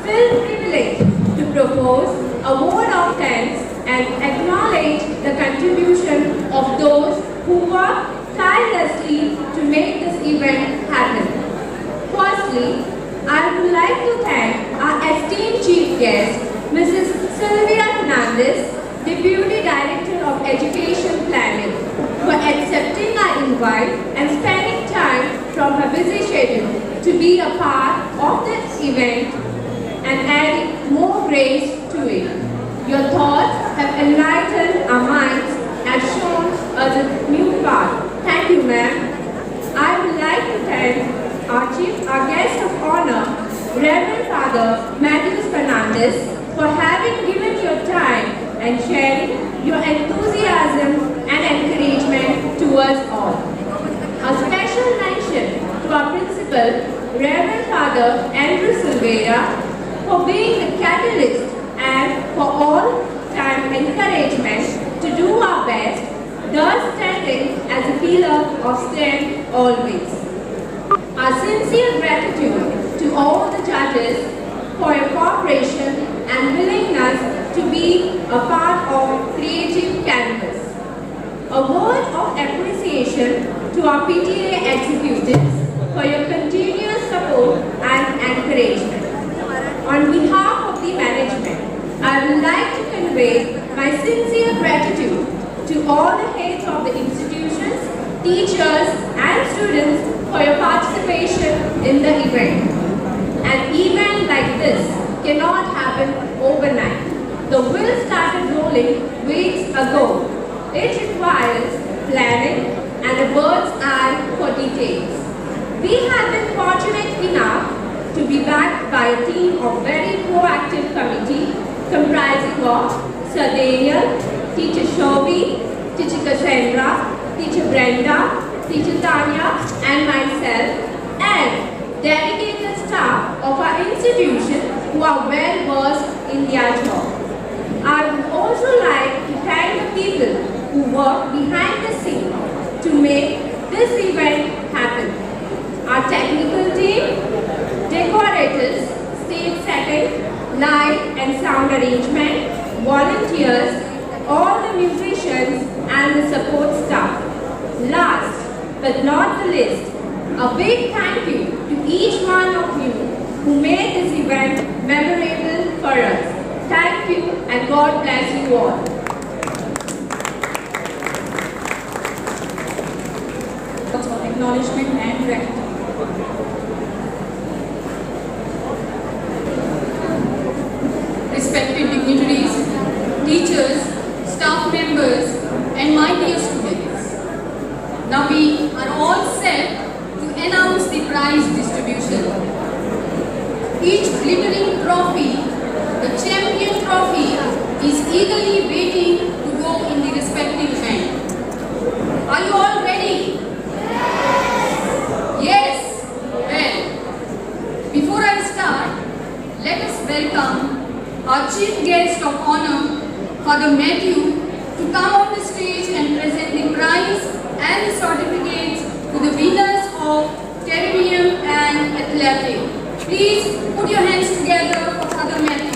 feel privileged to propose a vote of thanks and acknowledge the contribution of those who work tirelessly to make this event happen. Firstly, I would like to thank our esteemed chief guest, Mrs. Sylvia Fernandez, Deputy Director of Education Planning, for accepting our invite and spending time from her busy schedule to be a part of this event and adding more grace to it. Your thoughts have enlightened our minds and shown us a new path. Thank you, ma'am. I would like to thank our guest of honor, Reverend Father Matthew Fernandez, for having given your time and sharing your enthusiasm and encouragement to us all. A special mention to our principal, Reverend Father Andrew Silveira, for being the catalyst and for all time encouragement to do our best, thus standing as a pillar of strength always. Our sincere gratitude to all the judges for your cooperation and willingness to be a part of Creative Canvas. A word of appreciation to our PTA executives for your continuous support and encouragement. On behalf of the management, I would like to convey my sincere gratitude to all the heads of the institutions, teachers and students for your participation in the event. An event like this cannot happen overnight. The wheels started rolling weeks ago. It requires planning and a bird's eye for details. We have been fortunate enough to be backed by a team of very proactive committee comprising of Sir Daniel, Teacher Shobi, Teacher Cassandra, Teacher Brenda, Teacher Tanya and myself, and dedicated staff of our institution who are well versed in their job. I would also like to thank the people who work behind the scene to make this event happen. Our technical team, decorators, stage setting, light and sound arrangement, volunteers, all the musicians and the support staff. Last but not the least, a big thank you to each one of you who made this event memorable for us. Thank you and God bless you all. For acknowledgement and gratitude. Respected dignitaries, teachers, staff members, and my dear students. Now we are all set to announce the prize distribution. Each glittering trophy, the champion trophy, is eagerly waiting to go go in the respective band. Are you all ready? Yes? Well, before I start, let us welcome our chief guest of honor, Father Matthew, to come on the stage and present the prize and the certificates to the winners of Terrarium and Athletic. Please put your hands together for Father Matthew.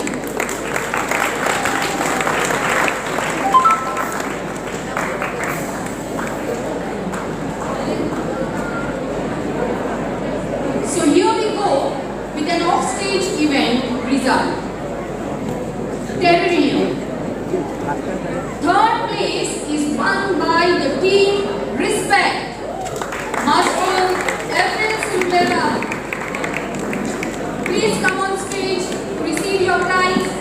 So here we go with an off-stage event result. Terrarium. Third place is won by the team Respect. Master April Silvera. Please come on stage to receive your prize.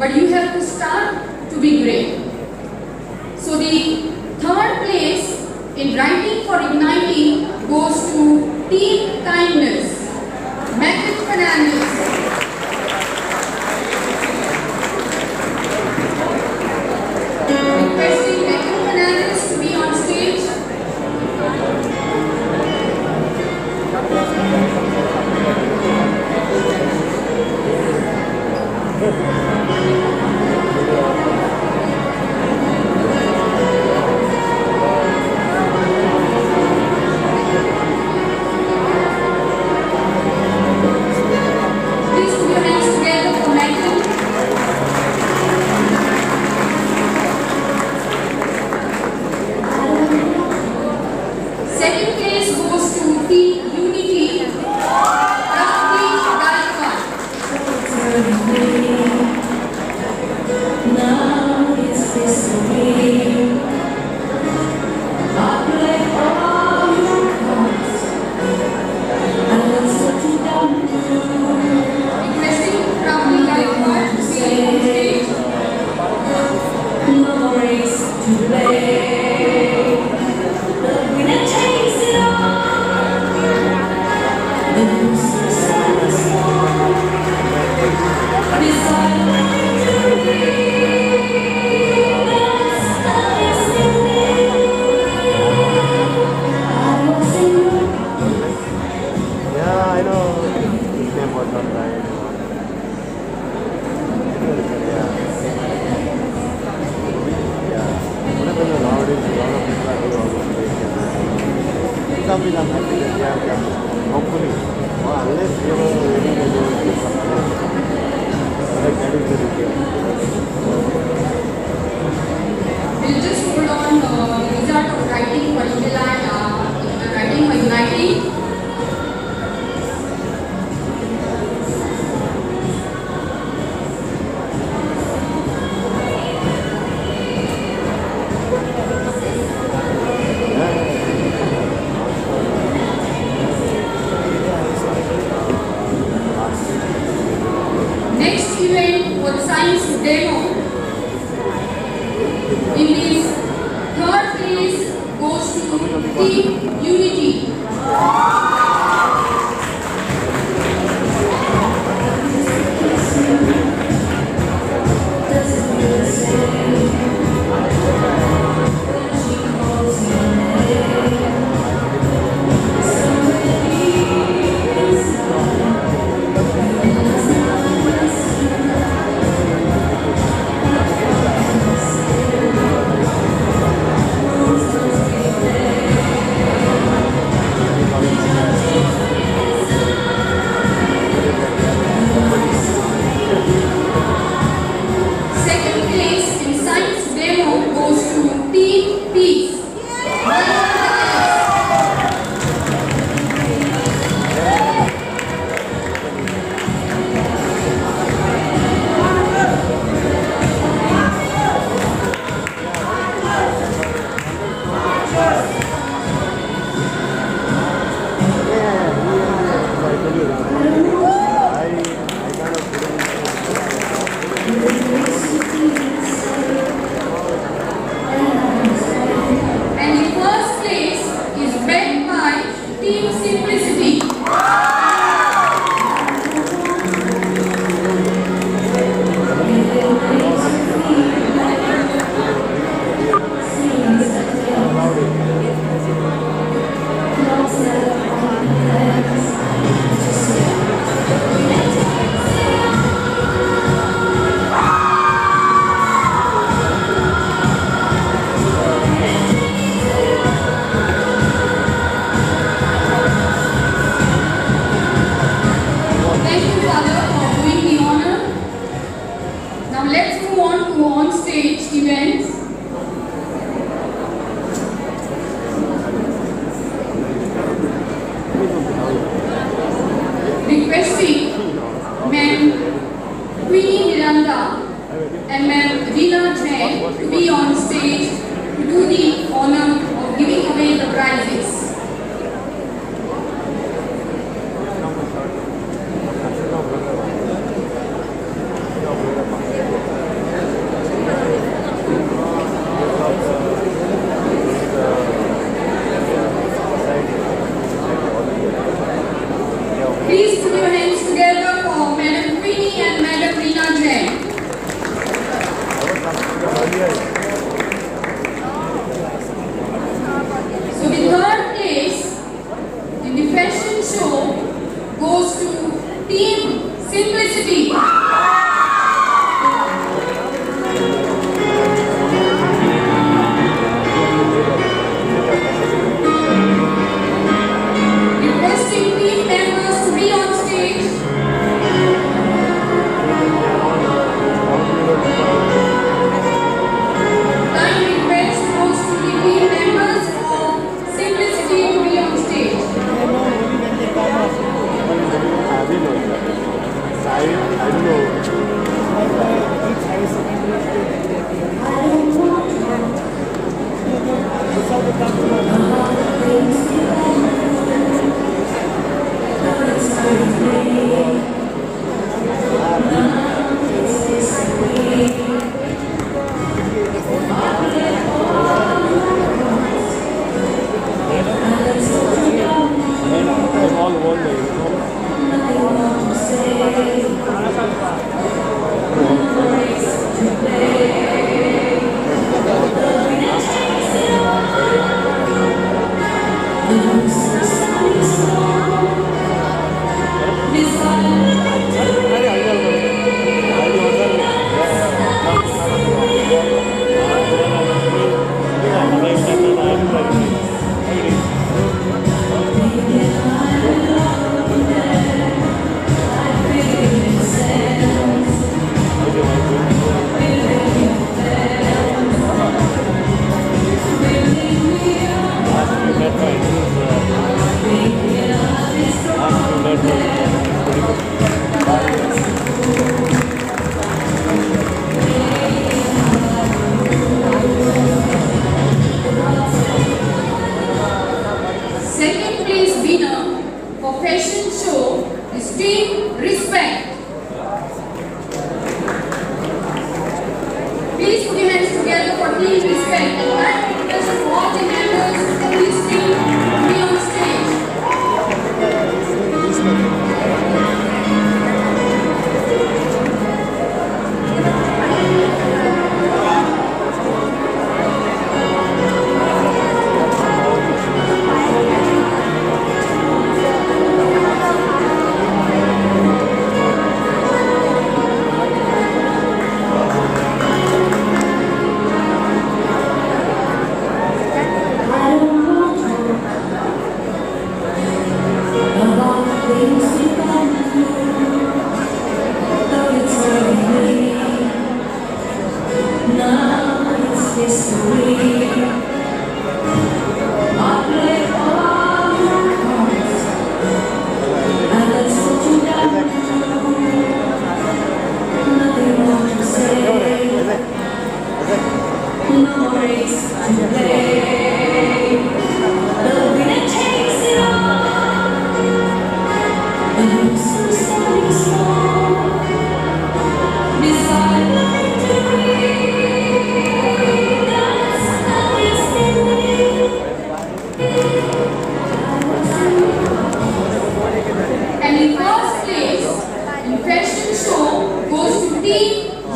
but you have to start to be great. So the third place in writing for igniting goes to Team Kindness, Megan Fernandez. Requesting Megan Fernandez to be on stage. Please put your hands together for Megan. Second place goes to Team Unity, Rafti Gaikwad. Now is history. I play all your cards. I was what you done Requesting Rafti Gaikwad to be on stage. no race to play. The winner takes it all. The loser stands small beside victory. Yeah, I know. His name was not right. Whatever nowadays, a lot of people are doing all those things. Something I'm happy that they are done. Hopefully, or unless you know really they will do something. Like that is the reason. We'll just hold on the result of writing for writing for igniting. Next event was science demo. In this third place goes to Team Unity. Second place in science demo goes to Team Peace. And the first place is backed by Team Simplicity. Thank you, Father, for doing the honor. Now let's move on to on-stage events. Requesting Ma'am Queenie Miranda and Ma'am Reena Jain to be on stage to do the honor of giving away the prizes.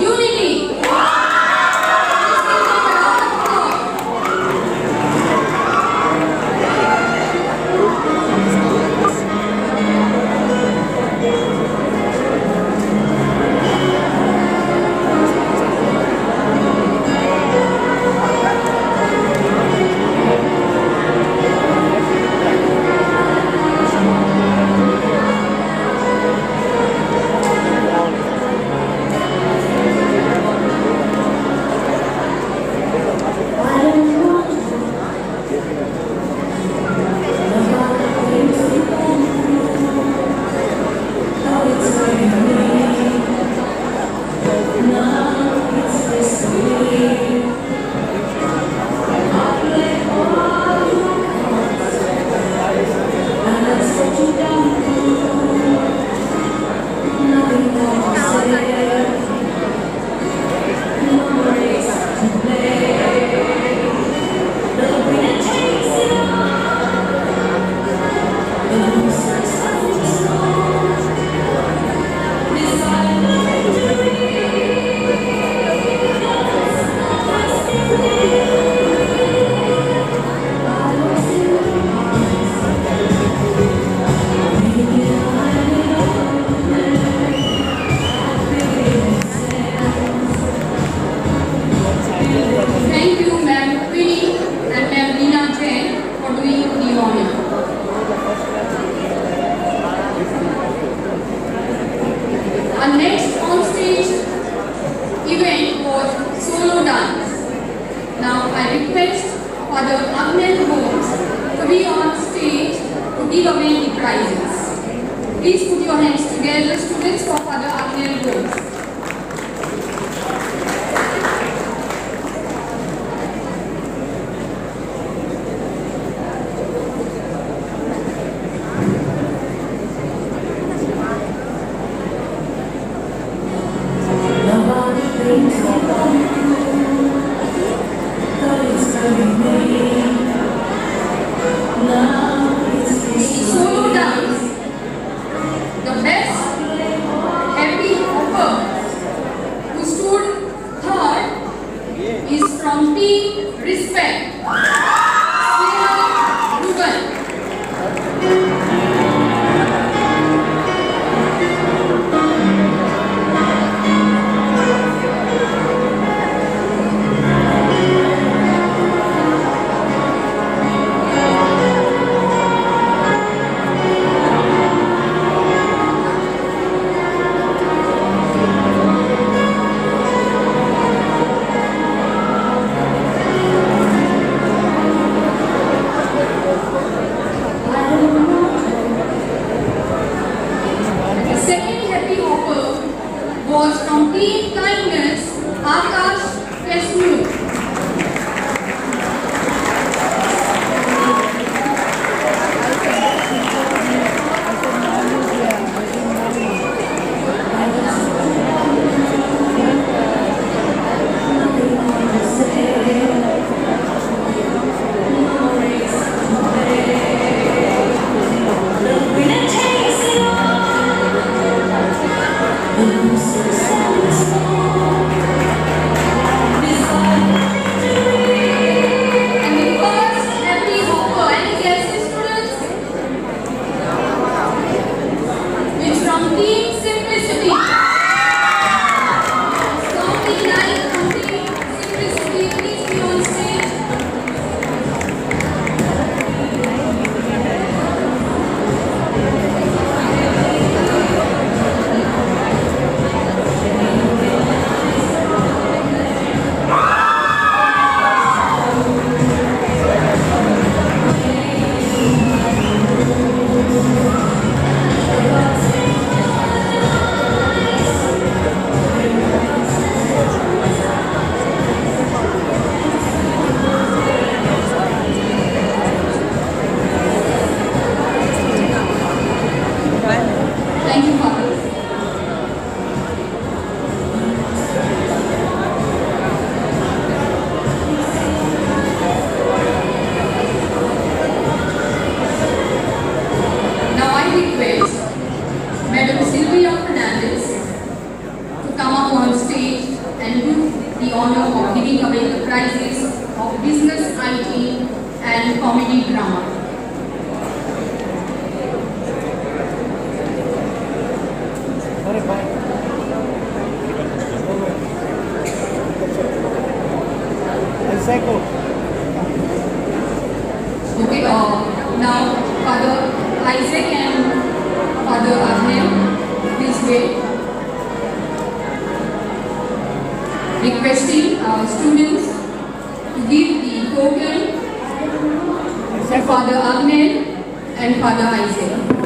unity. Thank you, Ma'am Queenie and Ma'am Leena Jain for doing the honor. Our next on-stage event was solo dance. Now I request Father Agnel Holmes to be on stage to give away the prizes. Please put your hands together, students, for Father Agnel Holmes. Solo dance, the best happy hopper who stood third is from Team Respect, Sneha Ruben. The second happy hopper was from Team Kindness, Akash Kesnu. This the honor of giving away the prizes of business, IT, and comedy drama. Okay, now Father Isaac and Father Ahmed, please wait. Requesting our students to give the token to Father Ahmed and Father Isaac.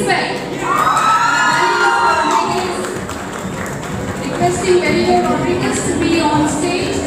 respect. Requesting Benito Rodriguez to be on stage.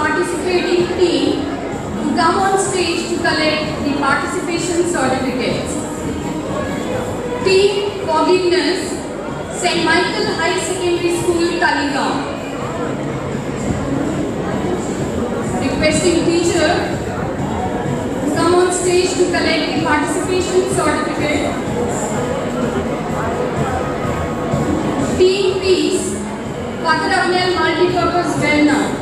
Participating team to come on stage to collect the participation certificates. Team Forgiveness, St. Michael High Secondary School, Taligaon. Requesting teacher to come on stage to collect the participation certificate. Team Peace, Father Abnel Multipurpose Wellness.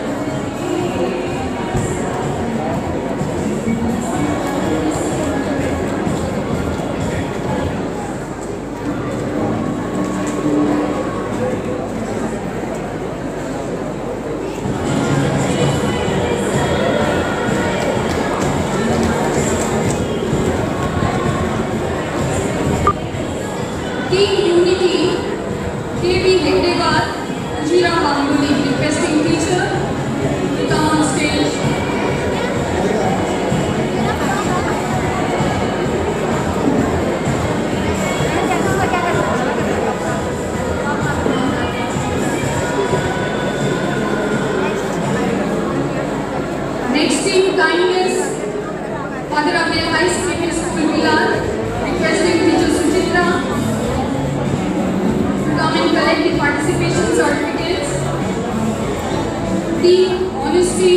Team Unity, KB Hegdewar, Ujira Banguli, requesting teacher to come on stage. Next team Kindness, Father Abnel High Secondary School, Pilar, requesting teacher Suchitra come and collect the participation certificates. Team Honesty,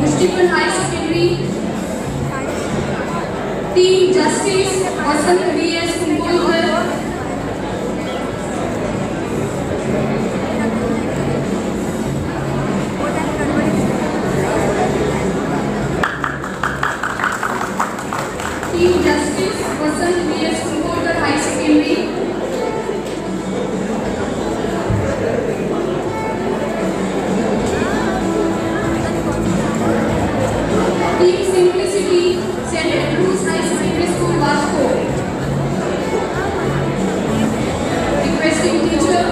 Mushtipan High Secondary. Team Justice, Vasant D.S. Kumbholkar. Team Justice, Vasant D.S. Kumbholkar High Secondary. Team Simplicity, St. Andrews High Secondary School, Vasco. Requesting teacher.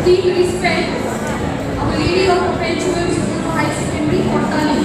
Team Respect, Our Lady of Perpetual School High Secondary, Kottali.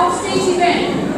offstage event.